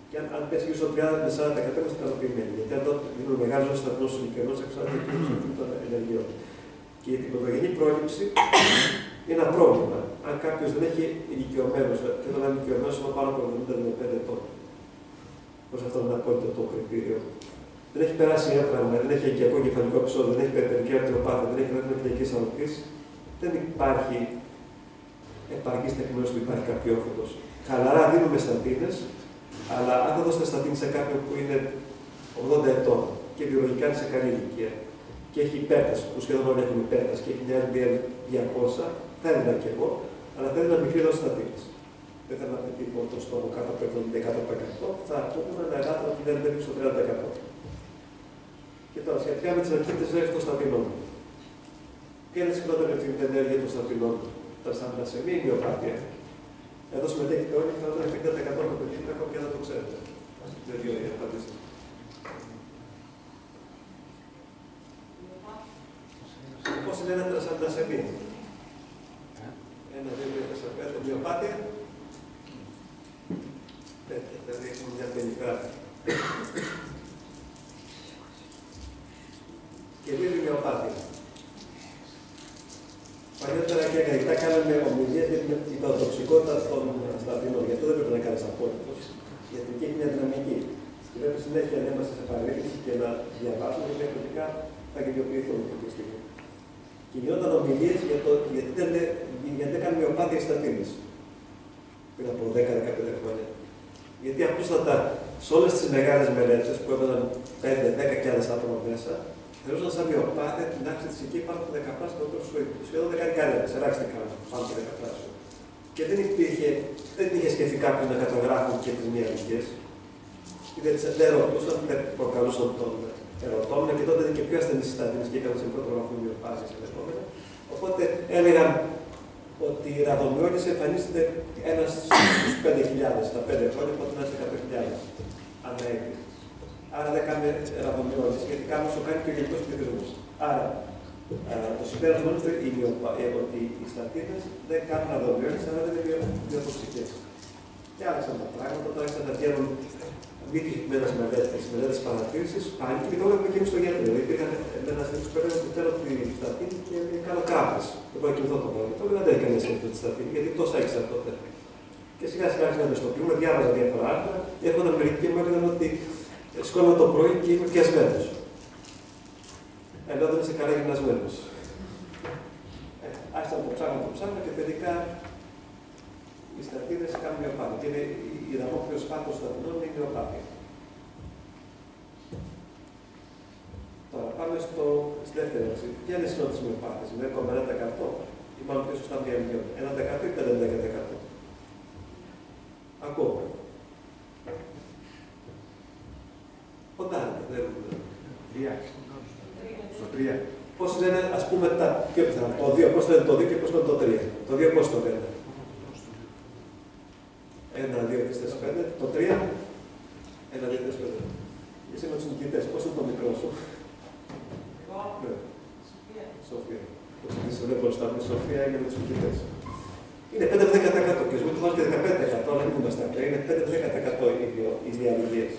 Και αν πέσει γύρω στο 30 με 40% είμαστε ικανοποιημένοι. Γιατί αν δίνουμε μεγάλο σταθμό στου ηλικιωμένου, εξαρτάται και των ενεργειών. Και η πρωτογενή πρόληψη είναι ένα πρόβλημα. Αν κάποιο δεν έχει ηλικιωμένο, και όταν είναι ηλικιωμένο είναι πάνω από 75 ετών, πως αυτό είναι απόλυτο το κριτήριο. Δεν έχει περάσει ένα πράγμα, δεν έχει οικιακό κεφαλικό επεισόδιο, δεν έχει περιπερική αρτηροπάθεια, δεν έχει νευρική αναπτύσσει, δεν υπάρχει επαρκή τεκμηρίωση ότι υπάρχει καρδιόφωτος. Χαλαρά δίνουμε στατίνες, αλλά αν θα δώσετε στατίνη σε κάποιον που είναι 80 ετών και βιολογικά είναι σε καλή ηλικία και έχει υπέρταση, που σχεδόν όλοι έχουν υπέρταση και έχει μια LDL 200, θα έδινα κι εγώ, αλλά θα έδινα μικρή δόση στατίνης. Δεν θέλω να πει το στόχο κάτω από 70-100%, θα πούμε να Ελλάδα ότι δεν μπαίνει στο 30%. Και τώρα, σχετικά με τις αρχές ρεύσης των στατινών. Ποια είναι η συχνότερη ευθύνη ενέργεια των στατινών, τα σαντασεμία ή μυοπάθεια. Εδώ συμμετέχετε όλοι και θα δείτε 50% των παιδιών ακόμα και δεν το ξέρετε. Δεν δύο οι απαντήσεις. Πώς είναι ένα τρασαντασεμία. 1, 2, 3, 4, 5, μυοπάθεια. Δηλαδή έχουμε μια πενιφρά. Και λίγη μυοπάθεια. Παλιότερα και αγκαλιτά κάναμε ομιλίες για την υπεροτοξικότητα των στατινών. Γι' αυτό δεν πρέπει να κάνεις απόλυτος. Γιατί εκεί έχει μια δυναμική. Πρέπει συνέχεια να είμαστε σε παρέμβαση και να διαβάσουμε και διαφορετικά θα γελιοποιηθούμε αυτή τη στιγμή. Και γινόταν ομιλίες γιατί έκανε μυοπάθεια οι στατίνες. Πριν από 10-15 χρόνια. Γιατί απλούστατα σε όλες τις μεγάλες μελέτες που έβαλαν 5-10.000 άτομα μέσα, θεωρούσαν σαν μυοπάθεια την αύξηση της εκεί πάνω από 10 στο πρώτο σχολείο. Σχεδόν δεν κάνει κανένα, ελάχιστα κάνουν πάνω από 10 Και δεν είχε σκεφτεί κάποιον να καταγράφουν και τις μυαλικές. Δεν ρωτούσαν, δεν προκαλούσαν τον ερωτώμενο και τότε ήταν και πιο ασθενείς συστατίνες και έκαναν σε πρώτο βαθμό μυοπάθειες και λεγόμενα. Οπότε έλεγαν ότι η ραδομιόλυση εμφανίζεται ένας στους 5.000 τα 5 χρόνια, οπότε να είναι 100.000 ανά έτη. Άρα δεν κάνουμε ραδομιόλυση, γιατί κάνουμε όσο κάνει και ο γενικός πληθυσμός. Άρα το συμπέρασμα είναι ότι οι στατίνες δεν κάνουν ραδομιόλυση, αλλά δεν είναι μυοτοξικές. Και άρχισαν τα πράγματα, όταν άρχισαν να βγαίνουν μη τυχημένες μελέτες παρατήρησης, πάλι και τώρα έχουμε γίνει στο γιατρό. Δηλαδή υπήρχαν ένας που παίρνει ότι θέλω τη στατίνη και κάνω κράπες. Δεν μπορώ να κοιμηθώ το πρωί. Τώρα δεν έχει κανένα σχέση με τη στατίνη, γιατί τόσα ήξερα τότε. Και σιγά σιγά άρχισα να μεστοποιούμε, διάβαζα διάφορα άρθρα, έρχονταν μερικοί και μου έλεγαν ότι σηκώνομαι το πρωί και είμαι πιασμένος. Ενώ δεν είσαι καλά γυμνασμένος. Άρχισα να το ψάχνω και τελικά οι στατίνες κάνουν μυοπάθεια. Και είναι η δαμόκλειος πάθος στατινών είναι η μυοπάθεια. Τώρα πάμε στη δεύτερη ερώτηση. Ποια είναι η συνότητα της μυοπάθειας, 0,1% ή μάλλον πιο σωστά 1% ή 5-10%. Ακόμα. Κοντά είναι. Στο 3. Πώς λένε, ας πούμε, πιο πιθανά, το 2, πώς λένε το 2 και πώς λένε το 3. Το 2 πώς το λένε. 1, 2, 3, 4, 5. Το 3. 1, 2, 3, 5. Εσύ με τους νικητές, πώς είναι το μικρό σου. Ναι. Σοφία. Δεν μπορείς να πεις Σοφία, είναι με τους νικητές. Είναι 5-10% και μου το βάλω και 15%, αλλά μην είμαστε απλά. Είναι 5-10% οι διαλυγίες.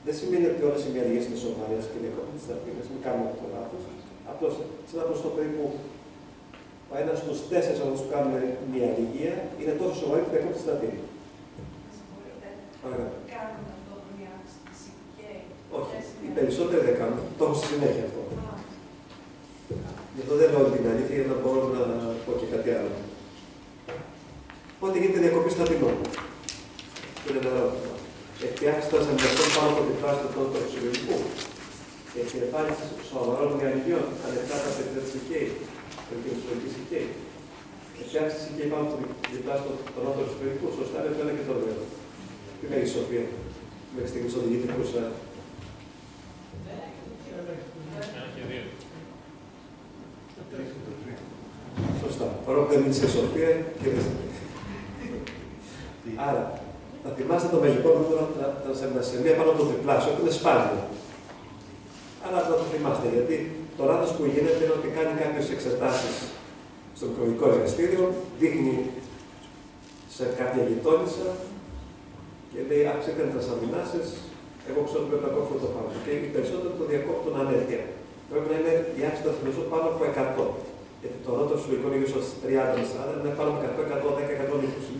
Δεν σημαίνει ότι όλες οι διαλυγίες είναι σοβαρές και διακόπτουν τις στατίνες, μην κάνουμε αυτό το λάθος. Απλώς, σε ένα ποσοστό περίπου, ο ένας στους 4 από τους που κάνουν μια διαλυγία είναι τόσο σοβαρή που διακόπτουν τη στατίνη. Κάνουν αυτό το διάξεις της ΙΚΕ. Όχι, οι περισσότεροι δεν κάνουν. Το έχω στη συνέχεια αυτό. Γι' αυτό δεν λέω την αλήθεια για να μπορώ να πω και κάτι άλλο. Πότε γίνεται διακοπή στατινών. Είναι ένα ερώτημα. Έχει αύξηση των ασθενειών πάνω από την φάση του πρώτου εξωτερικού. Έχει εμφάνιση σοβαρών μυαλιών, ανεξάρτητα από την ΕΚΕΙ, την ΕΚΕΙ. Έχει αύξηση και πάνω από την φάση του πρώτου εξωτερικού. Σωστά, είναι το ένα και το δύο. Τι λέει η Σοφία, μέχρι στιγμής οδηγείται προς σωστά. Παρόλο που δεν μίλησε η Σοφία και δεν. Άρα, θα θυμάστε το μαγικό νούμερο τρανσεμνασεμία πάνω από το διπλάσιο, που είναι σπάνιο. Αλλά θα το θυμάστε, γιατί το λάθος που γίνεται είναι ότι κάνει κάποιες εξετάσεις στο μικροβικό εργαστήριο, δείχνει σε κάποια γειτόνισσα και λέει: Άξεκαν τα αμινάσεις, εγώ ξέρω ότι πρέπει να κόψω το πάνω. Και οι περισσότεροι το διακόπτουν ανέχεια. Πρέπει να είναι η άξη του αθηνοσού πάνω από 100. Γιατί το ανώτερο συλλογικό είναι γύρω στα 30-40, είναι πάνω από 100, 110, 120.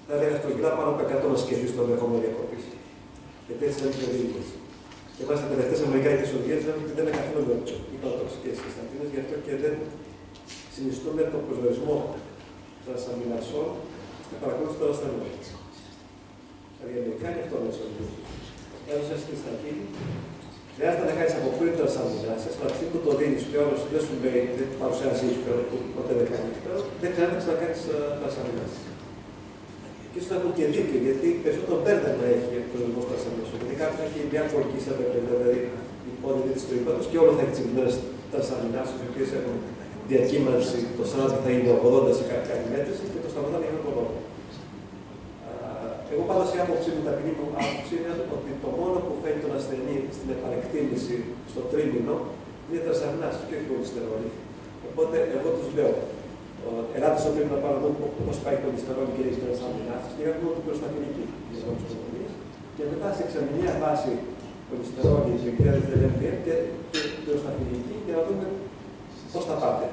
Θα έλεγα στρογγυλά πάνω από 100 να σκεφτεί το ενδεχόμενο διακοπή. Γιατί έτσι δεν είναι δίκαιο. Και μάλιστα τελευταίες αμερικάνικες οδηγίες λένε ότι δεν είναι καθόλου υποτοξικές οι στατίνες, γι' αυτό και δεν συνιστούν τον προσδιορισμό των αμινασών στην παρακολούθηση των ασθενών. Δηλαδή, οι Αμερικάνοι αυτό είναι οδηγίες. Έδωσε στη στατίνη, χρειάζεται να κάνεις από πριν τις αμινάσεις, αλλά αυτή που το δίνεις και όλος δεν σου λέει, δεν παρουσιάζει ίσπερο, ποτέ δεν κάνει ίσπερο, δεν χρειάζεται να κάνεις τις αμινάσεις. Και ίσως να έχουν και δίκιο, γιατί περισσότερο μπέρδεμα έχει ο προσδιορισμός των ασθενών. Γιατί κάποιος έχει μια κορική σε δηλαδή υπόδειξη της τροϊκότητας και όλο θα έχει τσιμπημένες τα αμινάσεις, οι οποίες έχουν διακύμανση, το 40 θα είναι 80 σε κάποια μέτρηση και το 40 θα είναι 80. Εγώ πάντως η άποψή μου, ταπεινή μου άποψη είναι ότι το μόνο που φέρνει τον ασθενή στην επανεκτίμηση στο τρίμηνο είναι τα αμινάσεις και όχι χολυστερόλη. Οπότε εγώ τους λέω, ελάτε στο τρίμηνο να πάρω πώς πάει η χολυστερόλη και τις αμινάσεις και έχουμε μόνο την προσταφυλική και μετά σε εξαμηνία βάση χολυστερόλη, γλυκέρες, LMDM και προσταφυλική για να δούμε πώς θα πάτε.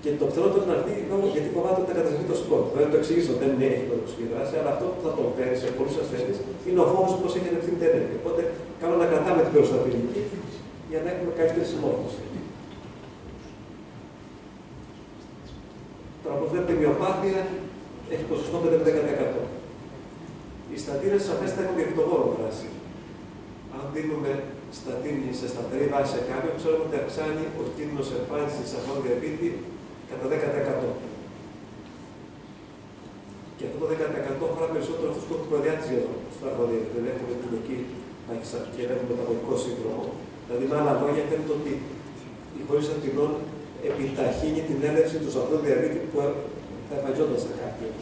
Και το πιθανότερο είναι να έρθει γιατί φοβάται ότι θα κατασταθεί το σκότ. Δεν το εξηγήσω, δεν έχει πρωτοξική δράση, αλλά αυτό που θα το φέρει σε πολλούς ασθενείς είναι ο φόβος πως έχει ανευθύνει την ενέργεια. Οπότε, καλό να κρατάμε την προσταφυλική για να έχουμε καλύτερη συμμόρφωση. Τώρα, όπως βλέπετε, η μυοπάθεια έχει ποσοστό 5-10%. Οι στατίνες σαφέστα έχουν διεκτοβόρο δράση. Αν δίνουμε στατίνη σε σταθερή βάση σε κάποιον, ξέρουμε ότι αυξάνει ο κίνδυνος εμφάνισης της αρχών διαβήτη κατά 10%. Και αυτό το 10% αφορά περισσότερο αυτούς που έχουν προδιάτηση για το αρχοδιαβήτη. Δεν έχουμε την εκεί και έχουμε μεταβολικό σύνδρομο. Δηλαδή, με άλλα λόγια, φαίνεται ότι η χωρίς ακτινών επιταχύνει την έλευση του αρχών διαβήτη που θα εμφανιζόταν σε κάποιον.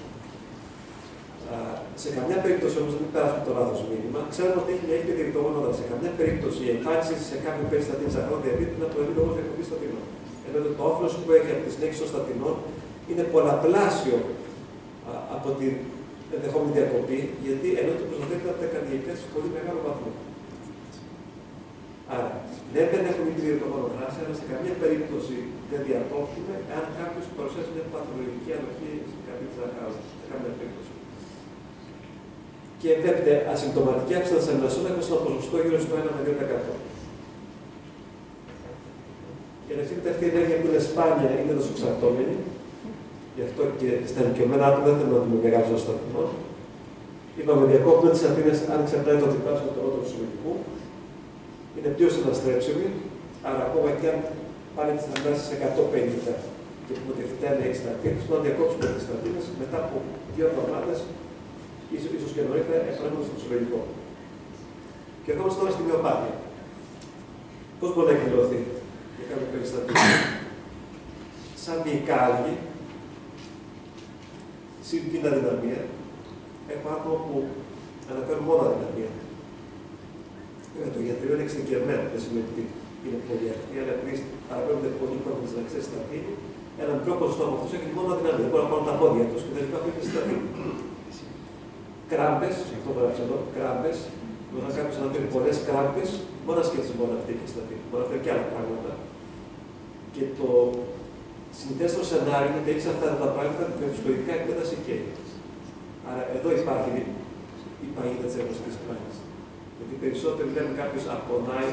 Σε καμιά περίπτωση όμως δεν πέρασε το λάθος μήνυμα. Ξέρουμε ότι έχει μια ίδια διεκτοβόρο. Σε καμιά περίπτωση η εμφάνιση σε κάποιον περιστατή της αρχών διαβήτη είναι από το λόγο διακοπής στατινών. Ενώ το όφελος που έχει από τη συνέχιση των στατινών είναι πολλαπλάσιο από την ενδεχόμενη διακοπή, γιατί ενώ το προστατεύεται από τα καρδιακές σε πολύ μεγάλο βαθμό. Άρα, ναι, δεν έχουμε ίδια διεκτοβόρο δράση, αλλά σε καμία περίπτωση δεν διακόπτουμε αν κάποιος παρουσιάζει μια παθολογική ανοχή σε κάποια της αρχάς. Σε καμία περίπτωση. Και βλέπετε, ασυμπτωματική αύξηση των αμινασών έχουμε στο ποσοστό γύρω στο 1-2%. Και ανεξάρτητα αυτή η ενέργεια που είναι σπάνια είναι δοσοξαρτώμενη. Γι' αυτό και στα ηλικιωμένα άτομα δεν θέλουμε να δούμε μεγάλο ζώστατινό. Είπαμε, διακόπτουμε τις αρτίνες αν ξεπερνάει το διπλάσιο του ανώτερου συλλογικού. Είναι πιο συναστρέψιμη, άρα ακόμα και αν πάνε τις αμινάσεις σε 150 και πούμε ότι φτάνει έχει στατίνες, να διακόψουμε τις στατίνες μετά από 2 εβδομάδες. Ίσως και νωρίτερα επανέρχονται στο συλλογικό. Και ερχόμαστε τώρα στη μυοπάθεια. Πώς μπορεί να εκδηλωθεί για κάποιο περιστατικό? Σαν μυϊκάλγη, συν αδυναμία, έχω άτομα που αναφέρουν μόνο αδυναμία. Το γιατρείο είναι εξειδικευμένο, δεν σημαίνει ότι είναι πολύ ακτή, αλλά επειδή παραπέμπονται πολλοί που έχουν τις αξίες στα πίνη, ένα μικρό ποσοστό από αυτούς έχει μόνο αδυναμία. Δεν μπορούν να πάρουν τα πόδια τους και δεν υπάρχουν και στα πίνη. Κράμπες, αυτό που έγραψα εδώ, κράμπες, όταν κάποιος αναφέρει πολλές κράμπες, μπορεί να σκέφτεσαι μόνο αυτή και σταθή. Μπορεί να φέρει και άλλα πράγματα. Και το συνηθέστερο σενάριο είναι ότι έχεις αυτά τα πράγματα με φυσιολογικά επίπεδα σικαίη. Άρα εδώ υπάρχει η παγίδα της εργοστικής πλάνης. Γιατί περισσότερο λέμε κάποιος απονάει,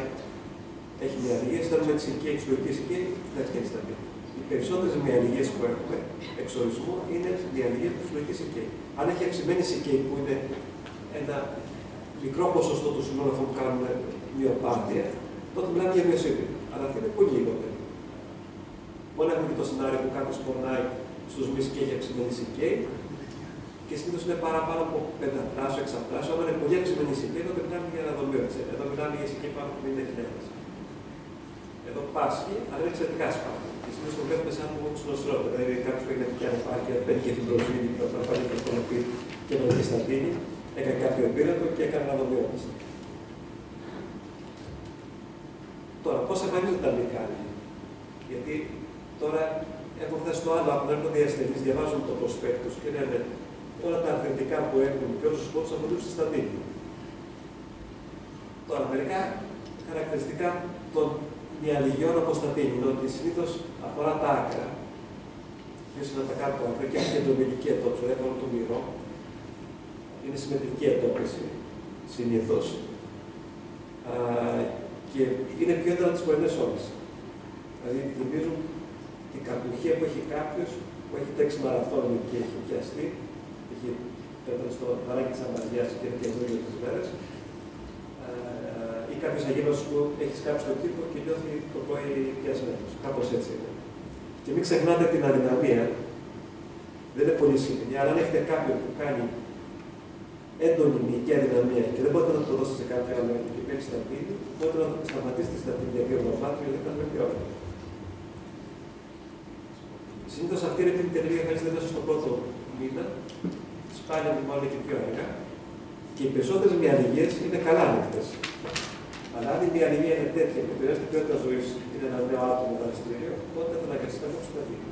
έχει μυαλγίες, θέλουμε τη σικαίη, φυσιολογική σικαίη, δεν φτιάξει σταθή. Οι περισσότερες μυαλγίες που έχουμε εξορισμού είναι μυαλγίες με φυσιολογική σικαίη. Αν έχει αυξημένη σικαίη που είναι ένα μικρό ποσοστό του συνόλου αυτών που κάνουν μυοπάθεια, τότε μιλάμε για μυοσύνη. Αλλά αυτή είναι πολύ λιγότερη. Μπορεί να έχουμε και το σενάριο που κάποιος πονάει στους μυς και έχει αυξημένη σικαίη και συνήθως είναι παραπάνω από 5πλάσιο, 6πλάσιο. Αν είναι πολύ αυξημένη σικαίη, τότε μιλάμε για αναδομείο. Εδώ μιλάμε για σικαίη πάνω από 50.000. Εδώ πάσχει, αλλά είναι εξαιρετικά σπάνιο. Και συνήθως το βλέπουμε σαν από τους νοσηρότερους. Δηλαδή, κάποιος που έχει πια ανεπάρκεια, παίρνει και φιμπροζίνη, που θα πάρει και αυτονοπή και με στατίνη, έκανε κάποιο επίρατο και έκανε αναδομιότηση. Τώρα, πώς εμφανίζονται τα μυκάνια. Γιατί τώρα έχουν φτάσει στο άλλο, αν έρχονται οι ασθενείς, διαβάζουν το προσπέκτους και λένε όλα τα αρνητικά που έχουν και όσους πόντους αφορούν στη στατίνη. Τώρα, μερικά χαρακτηριστικά των μυαλιγιών από στατίνη είναι ότι συνήθως αφορά τα άκρα. Ποιος είναι τα κάτω άκρα και έχει κεντρομυϊκή εντόπιση, δηλαδή το μυρό. Είναι συμμετρική εντόπιση συνήθως. Και είναι πιο έντονα τις πρωινές ώρες. Δηλαδή θυμίζουν την κακουχία που έχει κάποιος που έχει τρέξει μαραθώνιο και έχει πιαστεί, έχει πέτρει στο βαράκι της αμμαζιάς και έχει καινούριο τις μέρες, ή κάποιος αγένος που έχει σκάψει τον τύπο και νιώθει το πρωί πιασμένος. Κάπως έτσι είναι. Και μην ξεχνάτε την αδυναμία, δεν είναι πολύ συχνή, αλλά αν έχετε κάποιον που κάνει έντονη μυϊκή αδυναμία και δεν μπορείτε να το δώσετε σε κάποιο άλλο και παίρνει στατίνη, μπορείτε να σταματήσετε στατίνη για 2 εβδομάδες γιατί δεν θα είναι πιο ώρα. Συνήθως αυτή είναι την τελεία εμφανίζεται μέσα στον πρώτο μήνα, σπάνια μου μάλλον και πιο αργά. Και οι περισσότερες μυαλιγίες είναι καλά ανοιχτές. Αλλά αν η μυαλιγία είναι τέτοια και επηρεάζει την ποιότητα ζωής, είναι ένα νέο άτομο δραστήριο, τότε θα αναγκαστεί να δώσει στατίνη.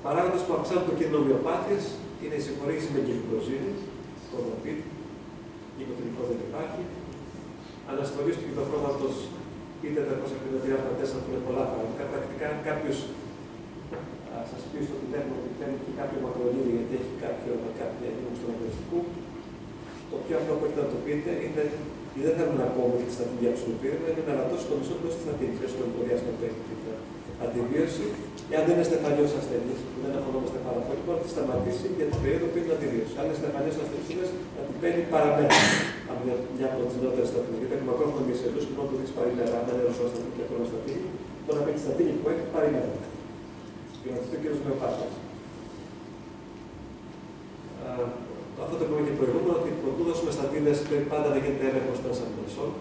Παράγοντες που αυξάνουν το κίνδυνο μυοπάθειας είναι η συγχωρήση με γλυκοζίνη, κονοπίτ, γλυκοτρινικό δεν υπάρχει, αναστολή του κυκλοφόρματος P454 που είναι πολλά πράγματα. Πρακτικά, αν κάποιος σας πει στο τηλέφωνο ότι παίρνει και κάποιο μακρολίδι γιατί έχει κάποια ενήμου στον αγωνιστικού, το πιο απλό που έχετε να το πείτε είναι ότι δεν θέλουμε να πούμε τη στατίνη για ψηλοπύρημα, είναι να ανατώσει το μισό του στη στατίνη. Και στο διάστημα που έχει την αντιβίωση, εάν δεν είναι στεφανιός ασθενής, που δεν αγωνόμαστε πάρα πολύ, μπορεί να τη σταματήσει για την περίοδο που είναι αντιβίωση. Αν είναι στεφανιός ασθενής, να την παίρνει παραμέρα. Από μια από τις νεότερες στατίνες. Γιατί έχουμε μακρόφωνο μισελούς και μόνο το δεις παρημέρα. Αν είναι ρωσοστατίνη και ακρονοστατίνη, μπορεί να παίρνει τη στατίνη που έχει παρημέρα. Και να αυτό ο κύριος Μεοπάθειας. Αυτό το είπαμε και προηγούμενο, ότι πρωτού δώσουμε στατίνες πρέπει πάντα να γίνεται έλεγχος των ασθενών.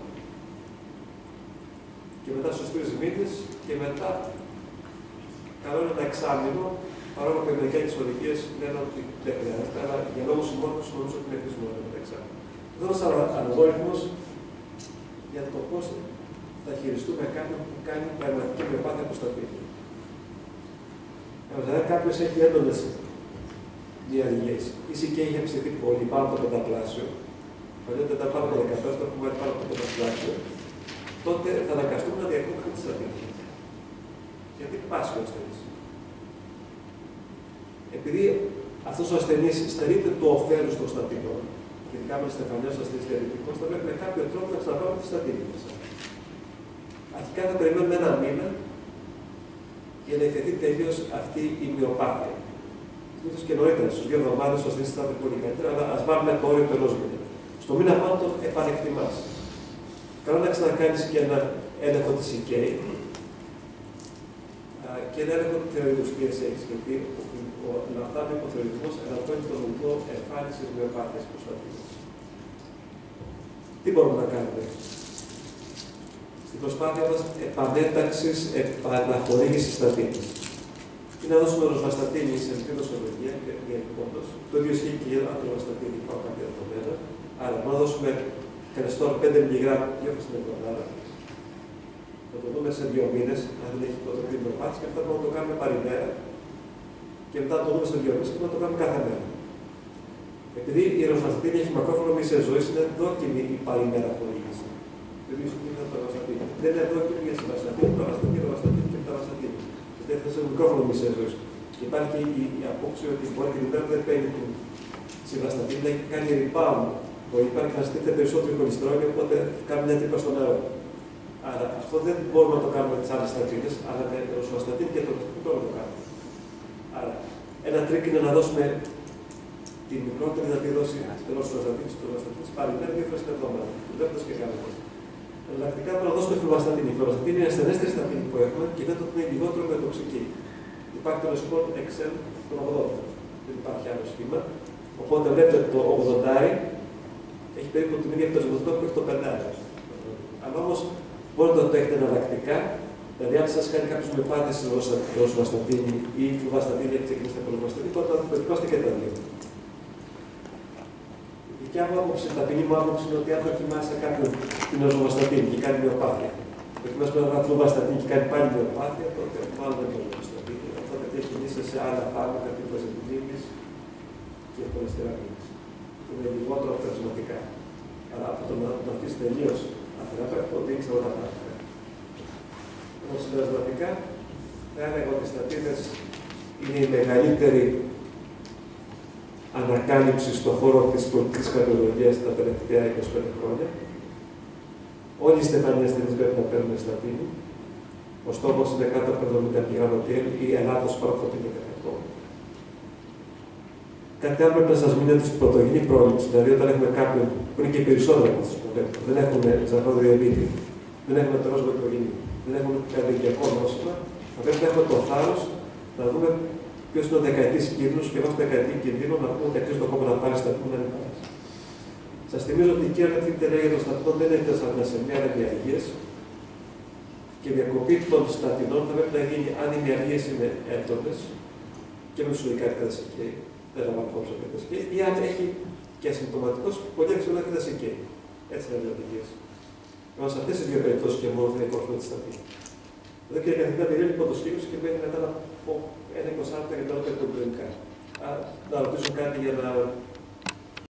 Και μετά στους 3 μήνες και μετά καλό είναι ένα εξάμηνο, παρόλο που οι μερικές οδηγίες λένε ότι δεν χρειάζεται, αλλά για λόγους συμμόρφωσης νομίζω ότι είναι χρήσιμο να είναι εξάμηνο. Εδώ είναι ένας αλγόριθμος για το πώς θα χειριστούμε κάποιον που κάνει πραγματική μυοπάθεια από στατίνη. Δηλαδή, κάποιος έχει έντονες διαλυγές. Η ΣΥΚΕ είχε ψηθεί πολύ πάνω από το πενταπλάσιο. Παλιότερα ήταν πάνω από το 15, το έχουμε πάνω από το πενταπλάσιο. Τότε θα αναγκαστούμε να διακόψουμε τη στατίνη. Γιατί πάσχει ο ασθενής. Επειδή αυτός ο ασθενής στερείται το ωφέλους των στατίνων, γιατί κάνουμε στεφανιός ασθενής διαλυτικός, θα πρέπει με κάποιο τρόπο να ξαναβάλουμε τη στατίνη μέσα. Αρχικά θα περιμένουμε 1 μήνα για να εκθεθεί τελείως αυτή η μυοπάθεια. Συνήθως και νωρίτερα, στις 2 εβδομάδες ο ασθενής θα είναι πολύ καλύτερα, αλλά ας βάλουμε το όριο του 1 μήνα. Στο μήνα πάνω τον επανεκτιμάς. Καλό να ξανακάνεις και ένα έλεγχο της ΣΥΚΕ και ένα έλεγχο του θεωρητικού TSH, γιατί ο λαμδάνο υποθεωρητισμός εναντώνει τον οδηγό εμφάνισης μυοπάθειας προστατής. Τι μπορούμε να κάνουμε? Στην προσπάθεια μας επανέταξης, επαναχορήγησης στατίνης. Είναι να δώσουμε ροσβαστατίνη σε λιπίδοσολογία και διαλυπώντος. Το ίδιο ισχύει και για ροσβαστατίνη, υπάρχουν κάποια δεδομένα. Άρα, να δώσουμε κρεστόρ 5 mg 2 φορές την εβδομάδα. Θα το δούμε σε 2 μήνες, αν δεν έχει τότε την προπάθηση, και μετά μπορούμε να το κάνουμε παρημέρα. Και μετά το δούμε σε 2 μήνες και να το κάνουμε κάθε μέρα. Επειδή η ροσβαστατίνη έχει μακρόφωνο μισή ζωή, είναι δόκιμη η παρημέρα χορήγηση. Δηλαδή, είναι το ροσβαστατίνη. Δεν είναι δόκιμη για συμβαστατίνη, το ροσβαστατίνη και τα ροσβαστατίνη. Γιατί έφτασε σε μικρόφωνο μισή ζωή. Και υπάρχει και η απόψη ότι μπορεί και την μέρα δεν παίρνει την συμβαστατίνη, να έχει κάνει rebound. Μπορεί υπάρχει να στείλετε περισσότερο χολυστρόλιο, οπότε κάνει μια τρύπα στο νερό. Άρα αυτό δεν μπορούμε να το κάνουμε με τις άλλες στατίνες, αλλά με ροσβαστατίνη και το τοξικό να το κάνουμε. Άρα, ένα τρίκ είναι να δώσουμε τη μικρότερη δυνατή δόση ροσβαστατίνης παρημέρα 2 φορές την εβδομάδα. Βλέποντας και κάνοντας. Εναλλακτικά μπορούμε να δώσουμε φλουβαστατίνη. Η φλουβαστατίνη είναι η ασθενέστερη στατίνη που έχουμε και δεν το είναι λιγότερο με τοξική. Υπάρχει το ρεσπόν Excel των 80. Δεν υπάρχει άλλο σχήμα. Οπότε βλέπετε το 80 έχει περίπου την ίδια επιτροπή που έχει το 50. Αλλά όμως μπορείτε να το έχετε εναλλακτικά. Δηλαδή, αν σας κάνει κάποιος με πάθηση ροσβαστατίνη ή φλουβαστατίνη, γιατί ξεκινήσετε από ροσβαστατίνη, τότε θα το δοκιμάσετε και τα δύο. δικιά μου άποψη, ταπεινή μου άποψη είναι ότι αν δοκιμάσει κάποιον την οζοβαστατίνη και κάνει μυοπάθεια, δοκιμάσει με ένα φλουβαστατίνη και κάνει πάλι μυοπάθεια, τότε μάλλον δεν είναι οζοβαστατίνη. Αυτό γιατί έχει λύσει σε άλλα φάρμακα τύπου αζετινίνης και χολεστεραμίνης, που είναι λιγότερο αποτελεσματικά. Αλλά από το να αφήσει τελείως αθεράπευτο, δείξει όλα τα πράγματα. Όμως συμπερασματικά, θα έλεγα ότι οι στατίνες είναι η μεγαλύτερη ανακάλυψη στον χώρο της πολιτικής καρδιολογίας τα τελευταία 25 χρόνια. Όλοι οι στεφανιαστές πρέπει να παίρνουν στατίνη. Ο στόχος είναι κάτω από 70 mg ή ελάττως πάνω από 5%. Κάτι άλλο πρέπει να σας μείνει ότι στην πρωτογενή πρόληψη, δηλαδή όταν έχουμε κάποιον που είναι και περισσότερο από αυτούς που βλέπουμε, δεν έχουν ζαχαροδιαβήτη, δεν έχουμε τερόσβο υπογενή, δεν έχουμε καρδιακό νόσημα, θα πρέπει να έχουμε το θάρρος να δούμε ποιος είναι ο δεκαετής κίνδυνος και βάσει δεκαετή κίνδυνο να πούμε ότι αξίζει το κόμμα να πάρει στατίνη να μην πάρει. Σας θυμίζω ότι η κύρια ευθύνη λέγεται των στατινών δεν είναι σε μια διαργίες και η διακοπή των στατινών θα πρέπει να γίνει αν οι διαργίες είναι έντονες και με φυσιολογικά κατασυκαίει, δεν λαμβάνω υπόψη από κατασυκαίει, ή αν έχει και ασυμπτωματικός πολύ αξιόλογα κατασυκαίει. Έτσι είναι οι διαργίες. Ενώ σε αυτές τις δύο περιπτώσεις και μόνο δεν υπόψη τη στατίνη. Εδώ και η καθηγητά τελειώνει ποντοσχήνωση και μένει μετά από ένα 20 και τώρα το κλινικά. Να ρωτήσω κάτι για να